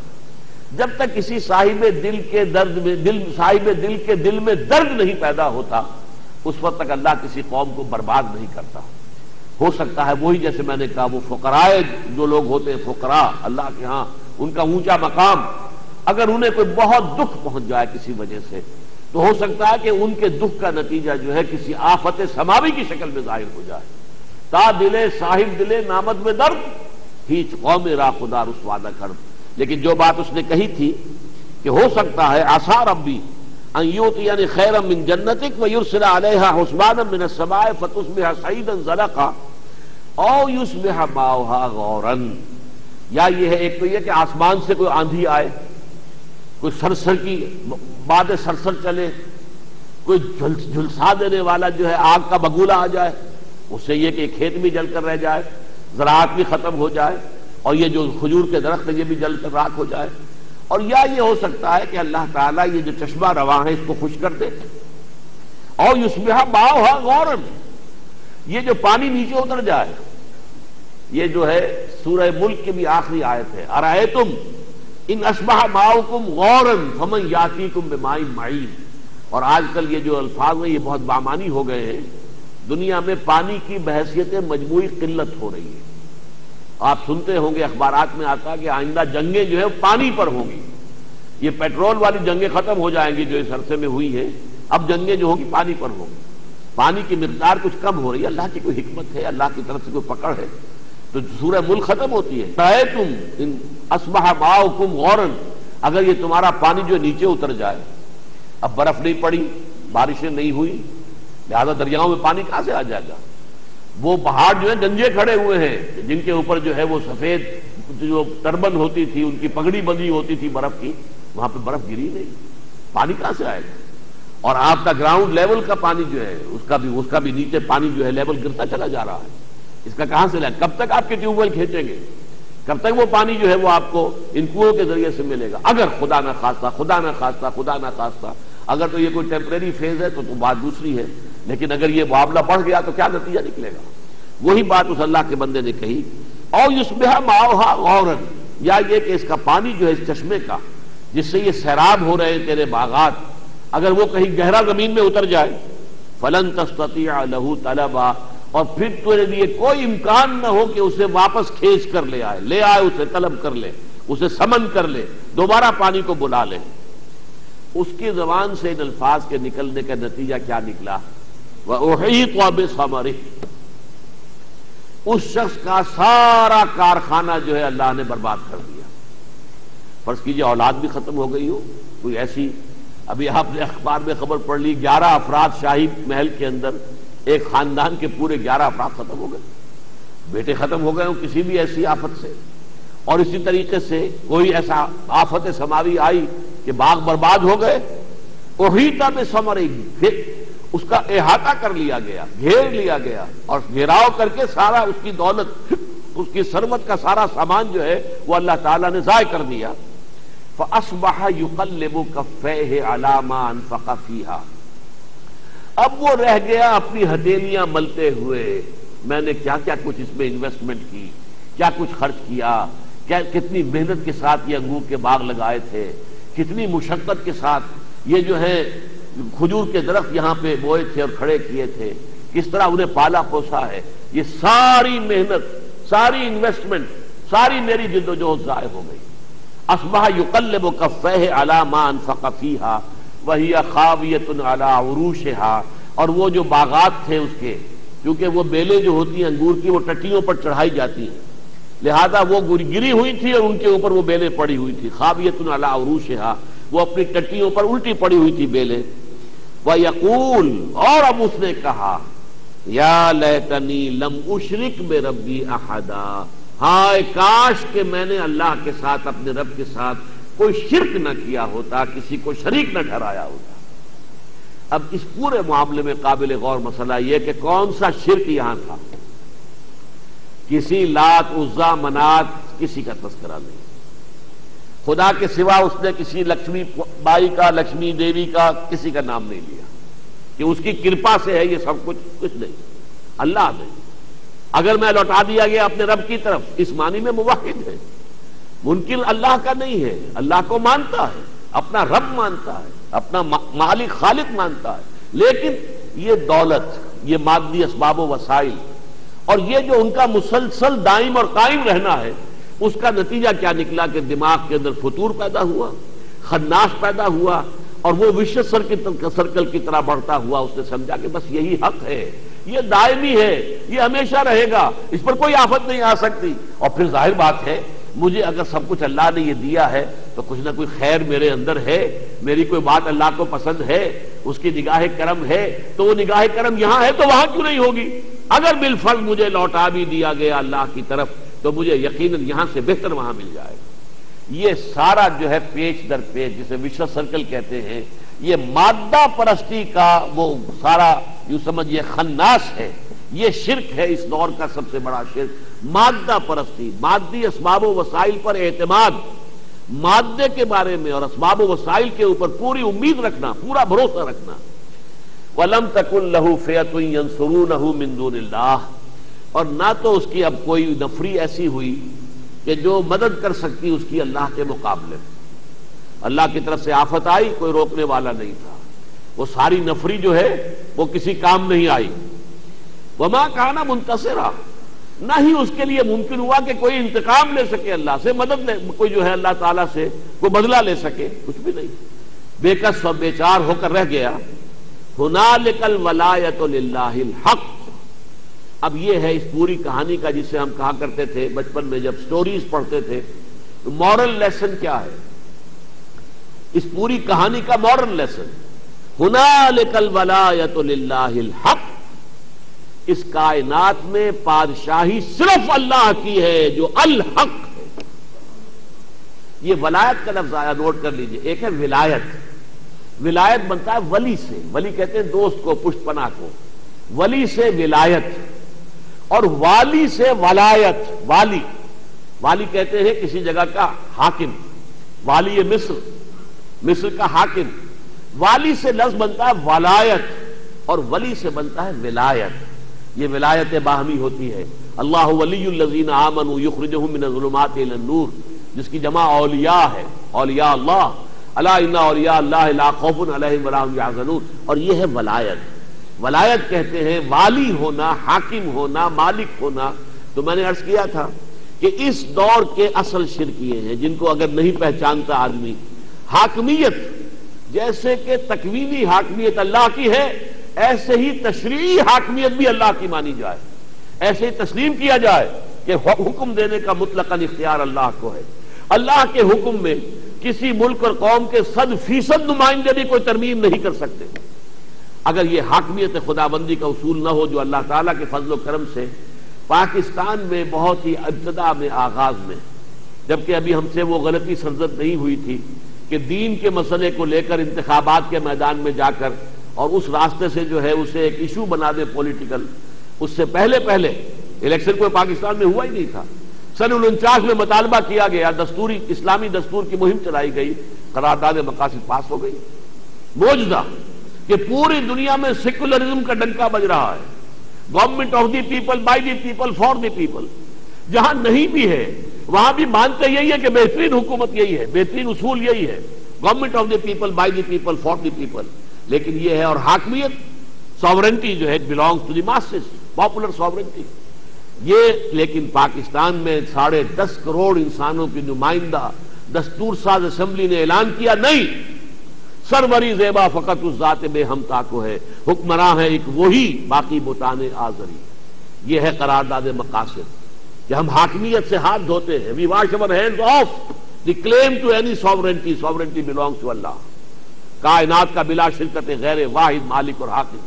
جب تک کسی صاحب دل کے درد میں صاحب دل کے دل میں درد نہیں پیدا ہوتا اس وقت تک اللہ کسی قوم کو برباد نہیں کرتا۔ ہو سکتا ہے وہی جیسے میں نے کہا وہ فقرائے جو لوگ ہوتے ہیں، فقراء اللہ کے ہاں ان کا اونچا مقام، اگر انہیں کوئی بہت دکھ پہنچ جائے کسی وجہ سے تو ہو سکتا ہے کہ ان کے دکھ کا نتیجہ جو ہے کسی آفت سماوی کی شکل میں ظاہر ہو جائے۔ تا دلے صاحب دلے نامد میں درد، ہیچ قوم را خدا رسوا نہ کر۔ لیکن جو بات اس نے کہی تھی کہ ہو سکتا ہے عسى ربی ان یؤتینی خیرا من جنتک ویرسل علیہا حسبانا من السماء فتصبح صعیدا زلقا او یصبح ماؤہا غورا، یا یہ ہے ایک تو یہ کہ آسمان سے کوئی آندھی آئے، کوئی سرسر کی باد سرسر چلے، کوئی جھلسا دینے والا جو ہے آگ کا بگولا آ جائے، اس سے یہ کہ کھیت بھی جل کر رہ جائے، زراعت بھی ختم ہو جائے، اور یہ جو کھجور کے درخت ہے یہ بھی جل کر راکھ ہو جائے. اور یا یہ ہو سکتا ہے کہ اللہ تعالیٰ یہ جو چشمہ رواں ہے اس کو خشک کر دے. اور یصبح ماؤہا غورا، یہ جو پانی نیچے اتر جائے. یہ جو ہے سورہ ملک کی بھی آخری آیت ہے، ارأیتم ان اصبح ماؤکم غورا فمن یاتیکم بماء معین. اور آج کل یہ جو الفاظ ہیں یہ بہت بامانی ہو گئے ہیں. دنیا میں پانی کی بحیثیت مجموعی قلت ہو رہی ہے. آپ سنتے ہوں گے اخبارات میں آتا کہ آئندہ جنگیں جو ہے پانی پر ہوں گی. یہ پیٹرول والی جنگیں ختم ہو جائیں گی جو اس عرصے میں ہوئی ہیں، اب جنگیں جو ہوں گی پانی پر ہوں گی. پانی کی مقدار کچھ کم ہو رہی ہے، اللہ کی کوئی حکمت ہے، اللہ کی طرف سے کوئی پکڑ ہے. تو سورہ ملک ختم ہوتی ہے رأیتم ان اصبح ماؤکم غورا، اگر یہ تمہارا پانی جو نیچے اتر جائے. اب برف نہیں پڑی، بارشیں نہیں ہوئی، لہذا دریاؤں میں پانی کہاں سے آ جائے گا؟ وہ پہاڑ جو ہے گنجے کھڑے ہوئے ہیں جن کے اوپر جو ہے وہ سفید جو ٹربن ہوتی تھی، ان کی پگڑی بندھی ہوتی تھی برف کی، وہاں پہ برف گری نہیں، پانی کہاں سے آئے گا؟ اور آپ کا گراؤنڈ لیول کا پانی جو ہے اس کا بھی نیچے پانی جو ہے لیول گرتا چلا جا رہا ہے. اس کا کہاں سے لائے؟ کب تک آپ کے ٹیوب ویل کھینچیں گے؟ کب تک وہ پانی جو ہے وہ آپ کو ان کنوؤں کے ذریعے سے ملے گا؟ اگر خدا نہ خواستہ اگر تو یہ کوئی ٹیمپریری فیز ہے تو بات دوسری ہے، لیکن اگر یہ معاملہ بڑھ گیا تو کیا نتیجہ نکلے گا؟ وہی بات اس اللہ کے بندے نے کہی. اور یصبح ماؤہا غورا، یا یہ کہ اس کا پانی جو ہے اس چشمے کا جس سے یہ سیراب ہو رہے ہیں تیرے باغات، اگر وہ کہیں گہرا زمین میں اتر جائے فلن تستطيع له طلبا، اور پھر تیرے لیے کوئی امکان نہ ہو کہ اسے واپس کھینچ کر لے آئے اسے طلب کر لے، اسے سمن کر لے، دوبارہ پانی کو بلا لے. اس کی زبان سے ان الفاظ کے نکلنے کا نتیجہ کیا نکلا؟ وَأُحِيطَ بِثَمَرِهِ، اس شخص کا سارا کارخانہ جو ہے اللہ نے برباد کر دیا. فرض کیجئے اولاد بھی ختم ہو گئی ہو، کوئی ایسی، ابھی آپ نے اخبار میں خبر پڑھ لی 11 افراد شاہی محل کے اندر، ایک خاندان کے پورے 11 افراد ختم ہو گئے، بیٹے ختم ہو گئے ہوں کسی بھی ایسی آفت سے. اور اسی طریقے سے کوئی ایسا آفت سماوی آئی کہ باغ برباد ہو گئے. احیط بثمرہ، پھر اس کا احاطہ کر لیا گیا، گھیر لیا گیا، اور گھیراؤ کر کے سارا اس کی دولت، اس کی ثروت کا سارا سامان جو ہے وہ اللہ تعالیٰ نے ضائع کر دیا. فأصبح يقلب كفيه على ما انفق فيها، اب وہ رہ گیا اپنی ہتھیلیاں ملتے ہوئے، میں نے کیا کیا کچھ اس میں انویسٹمنٹ کی، کیا کچھ خرچ کیا، کتنی محنت کے ساتھ یہ انگور کے باغ لگائے تھے، کتنی مشقت کے ساتھ یہ جو ہے کھجور کے درخت یہاں پہ بوئے تھے اور کھڑے کیے تھے، کس طرح انہیں پالا پوسا ہے، یہ ساری محنت، ساری انویسٹمنٹ، ساری میری جدوجہد ضائع ہو گئی. اصبح يقلب كفيه على ما انفق فيها وهي خاوية على عروشها، اور وہ جو باغات تھے اس کے، کیونکہ وہ بیلیں جو ہوتی ہیں انگور کی وہ ٹٹیوں پر چڑھائی جاتی ہیں، لہذا وہ گری ہوئی تھی اور ان کے اوپر وہ بیلیں پڑی ہوئی تھی. خاویۃ علی عروشها، وہ اپنی ٹٹیوں پر الٹی پڑی ہوئی تھی بیلیں. ویقول، اور اب اس نے کہا، یا لیتنی لم اشرک بربی احدا، ہائے کاش کہ میں نے اللہ کے ساتھ، اپنے رب کے ساتھ کوئی شرک نہ کیا ہوتا، کسی کو شریک نہ ٹھہرایا ہوتا. اب اس پورے معاملے میں قابل غور مسئلہ یہ کہ کون سا شرک یہاں تھا؟ کسی لات، عزا، منات کسی کا تذکرہ نہیں. خدا کے سوا اس نے کسی لکشمی بائی کا، لکشمی دیوی کا کسی کا نام نہیں لیا کہ اس کی کرپا سے ہے یہ سب کچھ نہیں. اللہ نے اگر میں لوٹا دیا گیا اپنے رب کی طرف، اس معنی میں موحد ہے، منکر اللہ کا نہیں ہے، اللہ کو مانتا ہے، اپنا رب مانتا ہے، اپنا مالک خالق مانتا ہے. لیکن یہ دولت، یہ مادی اسباب و وسائل، اور یہ جو ان کا مسلسل دائم اور قائم رہنا ہے، اس کا نتیجہ کیا نکلا کہ دماغ کے اندر فتور پیدا ہوا، خناس پیدا ہوا، اور وہ وشوس سرکل کی طرح بڑھتا ہوا. اس نے سمجھا کہ بس یہی حق ہے، یہ دائمی ہے، یہ ہمیشہ رہے گا، اس پر کوئی آفت نہیں آ سکتی. اور پھر ظاہر بات ہے مجھے اگر سب کچھ اللہ نے یہ دیا ہے تو کچھ نہ کوئی خیر میرے اندر ہے، میری کوئی بات اللہ کو پسند ہے، اس کی نگاہ کرم ہے، تو وہ نگاہ کرم یہاں ہے تو وہاں کیوں نہیں ہوگی؟ اگر بالفرض مجھے لوٹا بھی دیا گیا اللہ کی طرف تو مجھے یقیناً یہاں سے بہتر وہاں مل جائے گا. یہ سارا جو ہے پیچ در پیچ، جسے وشو سرکل کہتے ہیں، یہ مادہ پرستی کا وہ سارا یوں سمجھیے خناس ہے. یہ شرک ہے اس دور کا سب سے بڑا شرک، مادہ پرستی، مادی اسباب و وسائل پر اعتماد، مادے کے بارے میں اور اسباب و وسائل کے اوپر پوری امید رکھنا، پورا بھروسہ رکھنا۔ وَلَمْ تَكُنْ لَهُ فِئَةٌ يَنْصُرُونَهُ مِنْ دُونِ اللَّهِ، اور نہ تو اس کی اب کوئی نفری ایسی ہوئی کہ جو مدد کر سکتی اس کی اللہ کے مقابلے میں۔ اللہ کی طرف سے آفت آئی، کوئی روکنے والا نہیں تھا، وہ ساری نفری جو ہے وہ کسی کام نہیں آئی۔ وما کان منتصرا، نہ ہی اس کے لیے ممکن ہوا کہ کوئی انتقام لے سکے اللہ سے، مدد لے، کوئی جو ہے اللہ تعالیٰ سے کوئی بدلہ لے سکے، کچھ بھی نہیں، بے کس و بیچار ہو کر رہ گیا۔ ہنالک الولایۃ للہ الحق، اب یہ ہے اس پوری کہانی کا جسے ہم کہا کرتے تھے بچپن میں جب سٹوریز پڑھتے تھے، تو مورل لیسن کیا ہے اس پوری کہانی کا؟ مورل لیسن ہنالک الولایۃ للہ الحق، اس کائنات میں بادشاہی صرف اللہ کی ہے جو الحق ہے۔ یہ ولایت کا لفظ آیا، نوٹ کر لیجئے۔ ایک ہے ولایت، ولایت بنتا ہے ولی سے، ولی کہتے ہیں دوست کو، پشت پناہ کو، ولی سے ولایت، اور والی سے ولایت۔ والی، والی کہتے ہیں کسی جگہ کا حاکم، والی مصر، مصر کا حاکم۔ والی سے لفظ بنتا ہے ولایت، اور ولی سے بنتا ہے ولایت۔ یہ ولایت باہمی ہوتی ہے۔ اللہ ولی الذین آمنوا یخرجہم من الظلمات الی النور، جس کی جمع اولیاء ہے، اولیاء اللہ، الا ان اولیاء اللہ لا خوف علیہم ولا هم یحزنون، اور یہ ہے ولایت۔ ولایت کہتے ہیں والی ہونا، حاکم ہونا، مالک ہونا۔ تو میں نے عرض کیا تھا کہ اس دور کے اصل شرک یہ ہیں جن کو اگر نہیں پہچانتا آدمی، حاکمیت جیسے کہ تکوینی حاکمیت اللہ کی ہے، ایسے ہی تشریعی حاکمیت بھی اللہ کی مانی جائے، ایسے ہی تسلیم کیا جائے کہ حکم دینے کا مطلقاً اختیار اللہ کو ہے۔ اللہ کے حکم میں کسی ملک اور قوم کے 100% نمائندے بھی کوئی ترمیم نہیں کر سکتے۔ اگر یہ حاکمیت خدابندی کا اصول نہ ہو جو اللہ تعالیٰ کے فضل و کرم سے پاکستان میں بہت ہی ابتدا میں، آغاز میں، جبکہ ابھی ہم سے وہ غلطی سرزد نہیں ہوئی تھی کہ دین کے مسئلے کو لے کر انتخابات کے میدان میں جا کر اور اس راستے سے جو ہے اسے ایک ایشو بنا دے پولیٹیکل۔ اس سے پہلے الیکشن کوئی پاکستان میں ہوا ہی نہیں تھا۔ سن 49 میں مطالبہ کیا گیا، دستوری اسلامی دستور کی مہم چلائی گئی، قرارداد مقاصد پاس ہو گئی۔ معجزہ کہ پوری دنیا میں سیکولرزم کا ڈنکا بج رہا ہے، government of the people, by the people, for the people. جہاں نہیں بھی ہے وہاں بھی مانتے یہی ہے کہ بہترین حکومت یہی ہے، بہترین اصول یہی ہے، government of the people, by the people, for the people. لیکن یہ ہے، اور حاکمیت، ساورنٹی جو ہے belongs to the masses, popular sovereignty. یہ لیکن پاکستان میں 10.5 کروڑ انسانوں کی نمائندہ دستور ساز اسمبلی نے اعلان کیا، نہیں، سروری زیبا فقط اس ذات بے ہمتا کو ہے، حکمراں ہے ایک وہی، باقی بتانے آزری۔ یہ ہے قرارداد مقاصد کہ ہم حاکمیت سے ہاتھ دھوتے ہیں۔ وی wash our hands off the claim to any sovereignty. Sovereignty belongs to Allah. کائنات کا بلا شرکت غیر واحد مالک اور حاکم۔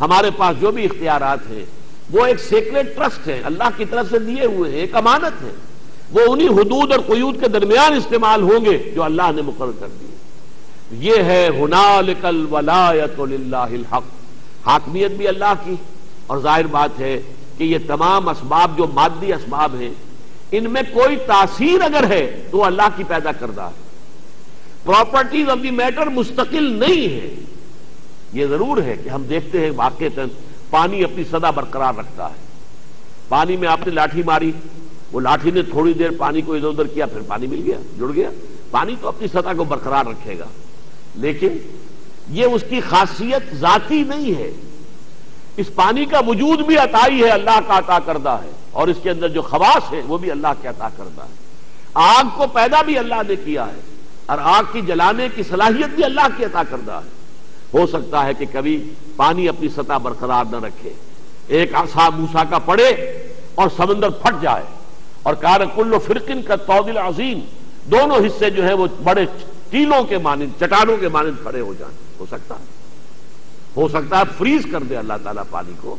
ہمارے پاس جو بھی اختیارات ہیں وہ ایک سیکریٹ ٹرسٹ ہے، اللہ کی طرف سے دیے ہوئے ہیں، ایک امانت ہے، وہ انہی حدود اور قیود کے درمیان استعمال ہوں گے جو اللہ نے مقرر کر دیے۔ یہ ہے ہنالک الولایۃ للہ الحق، حاکمیت بھی اللہ کی، اور ظاہر بات ہے کہ یہ تمام اسباب جو مادی اسباب ہیں ان میں کوئی تاثیر اگر ہے تو اللہ کی پیدا کردہ ہے۔ پراپرٹیز آف دی میٹر مستقل نہیں ہے۔ یہ ضرور ہے کہ ہم دیکھتے ہیں واقعتاً پانی اپنی سطح برقرار رکھتا ہے۔ پانی میں آپ نے لاٹھی ماری، وہ لاٹھی نے تھوڑی دیر پانی کو ادھر ادھر کیا، پھر پانی مل گیا، جڑ گیا۔ پانی تو اپنی سطح کو برقرار رکھے گا، لیکن یہ اس کی خاصیت ذاتی نہیں ہے۔ اس پانی کا وجود بھی عطائی ہے، اللہ کا عطا کردہ ہے، اور اس کے اندر جو خواص ہے وہ بھی اللہ کے عطا کردہ ہے۔ آگ کو پیدا بھی اللہ نے کیا ہے، اور آگ کی جلانے کی صلاحیت بھی اللہ کی عطا کردہ ہے۔ ہو سکتا ہے کہ کبھی پانی اپنی سطح برقرار نہ رکھے، ایک عصا موسیٰ کا پڑے اور سمندر پھٹ جائے، اور کان کل فرق کالطود العظیم، دونوں حصے جو ہیں وہ بڑے ٹیلوں کے مانند، چٹانوں کے مانند کھڑے ہو جائیں۔ ہو سکتا ہے فریز کر دے اللہ تعالیٰ پانی کو،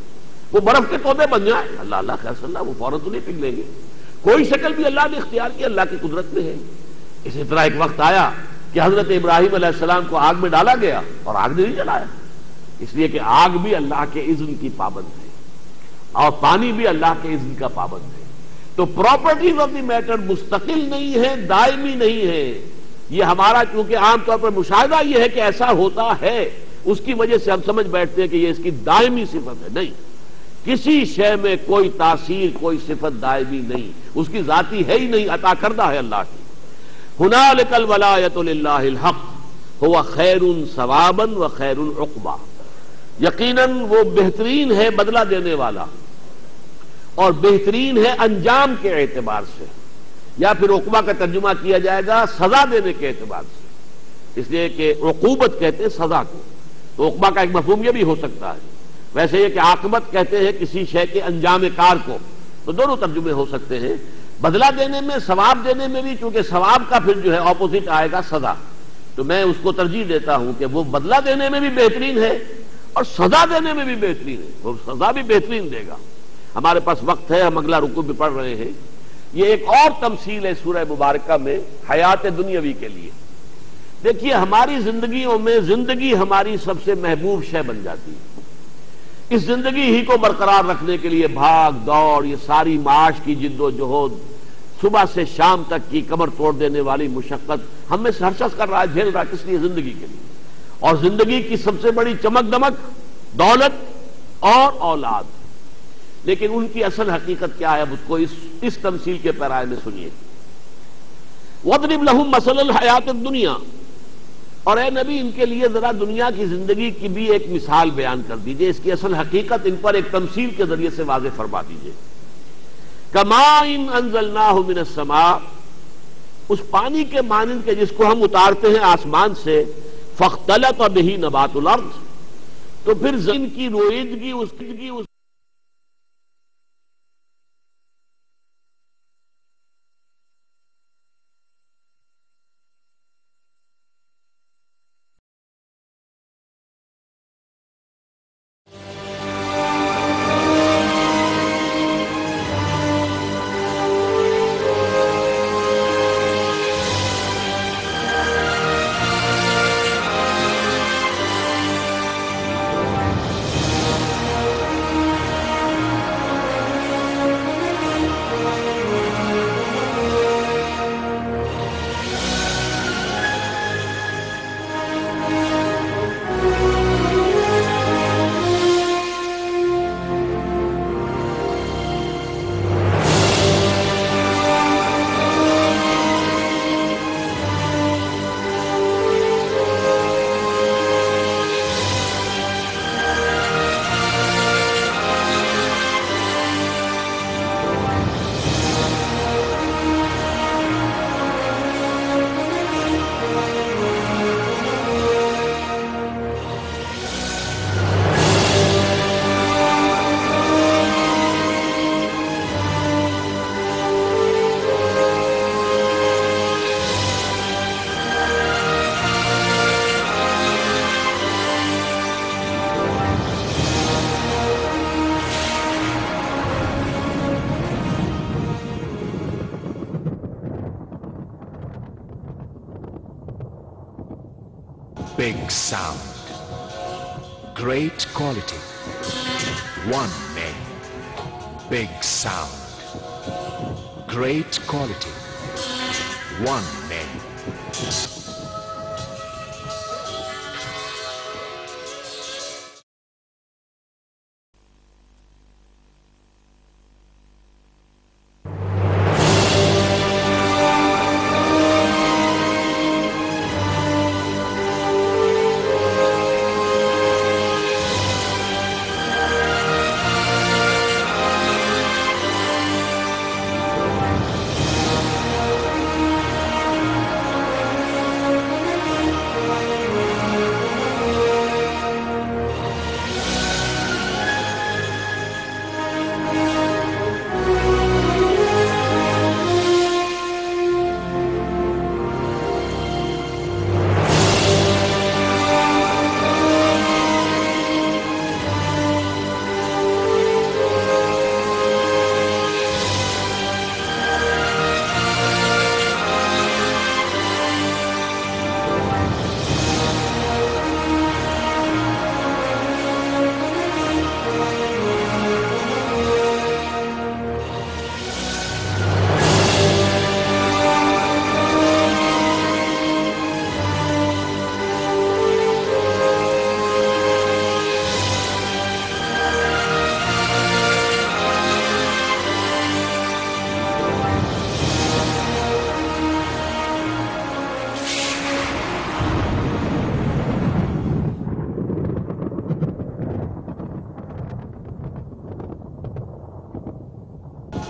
وہ برف کے تودے بن جائیں، اللہ خیر صلی اللہ، وہ فوراً تو نہیں پگھلیں گے۔ کوئی شکل بھی اللہ نے اختیار کی، اللہ کی قدرت میں ہے۔ اسی طرح ایک وقت آیا کہ حضرت ابراہیم علیہ السلام کو آگ میں ڈالا گیا اور آگ نے نہیں جلایا، اس لیے کہ آگ بھی اللہ کے اذن کی پابند ہے۔ اور پانی بھی اللہ کے اذن کا پابند ہے. تو پراپرٹیز آف دی میٹر مستقل نہیں ہے، دائمی نہیں ہے. یہ ہمارا چونکہ عام طور پر مشاہدہ یہ ہے کہ ایسا ہوتا ہے، اس کی وجہ سے ہم سمجھ بیٹھتے ہیں کہ یہ اس کی دائمی صفت ہے. نہیں، کسی شے میں کوئی تاثیر، کوئی صفت دائمی نہیں، اس کی ذاتی ہے ہی نہیں، عطا کردہ ہے اللہ کی. ہنالک الولایۃ للہ الحق هو خیر ثوابا و خیر عقبا. یقیناً وہ بہترین ہے بدلہ دینے والا اور بہترین ہے انجام کے اعتبار سے، یا پھر عقبہ کا ترجمہ کیا جائے گا سزا دینے کے اعتبار سے، اس لیے کہ عقوبت کہتے ہیں سزا کو، تو عقبہ کا ایک مفہوم یہ بھی ہو سکتا ہے. ویسے یہ کہ عاقبت کہتے ہیں کسی شے کے انجام کار کو، تو دونوں ترجمے ہو سکتے ہیں. بدلہ دینے میں، ثواب دینے میں بھی، چونکہ ثواب کا پھر جو ہے اپوزٹ آئے گا سزا، تو میں اس کو ترجیح دیتا ہوں کہ وہ بدلہ دینے میں بھی بہترین ہے اور سزا دینے میں بھی بہترین ہے. وہ سزا بھی بہترین دے گا. ہمارے پاس وقت ہے، ہم اگلا رکوع بھی پڑھ رہے ہیں. یہ ایک اور تمثیل ہے سورہ مبارکہ میں حیات دنیاوی کے لیے. دیکھیے ہماری زندگیوں میں زندگی ہماری سب سے محبوب شے بن جاتی ہے. اس زندگی ہی کو برقرار رکھنے کے لیے بھاگ دوڑ، یہ ساری معاش کی جد و جہد، صبح سے شام تک کی کمر توڑ دینے والی مشقت ہم میں سے ہر شخص کر رہا ہے، جھیل رہا ہے. کس لیے؟ زندگی کے لیے. اور زندگی کی سب سے بڑی چمک دمک دولت اور اولاد. لیکن ان کی اصل حقیقت کیا ہے؟ اب اس کو اس تمثیل کے پیرائے میں سنیے. وَاضْرِبْ لَهُمْ مَثَلَ الْحَيَاةِ الدُّنْيَا، اور اے نبی ان کے لیے ذرا دنیا کی زندگی کی بھی ایک مثال بیان کر دیجئے، اس کی اصل حقیقت ان پر ایک تمثیل کے ذریعے سے واضح فرما دیجئے. كَمَاءٍ أَنزَلْنَاهُ مِنَ السَّمَاءِ، اس پانی کے مانند کے جس کو ہم اتارتے ہیں آسمان سے، فَاخْتَلَطَ بِهِ نَبَاتُ الْأَرْضِ، تو پھر زمین کی رویدگی اس Big sound, great quality, one name. Big sound, great quality, one name.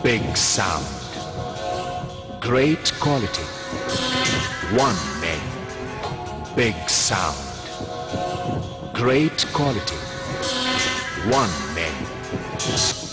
big sound. Great quality. One menu. Big sound. Great quality. One menu.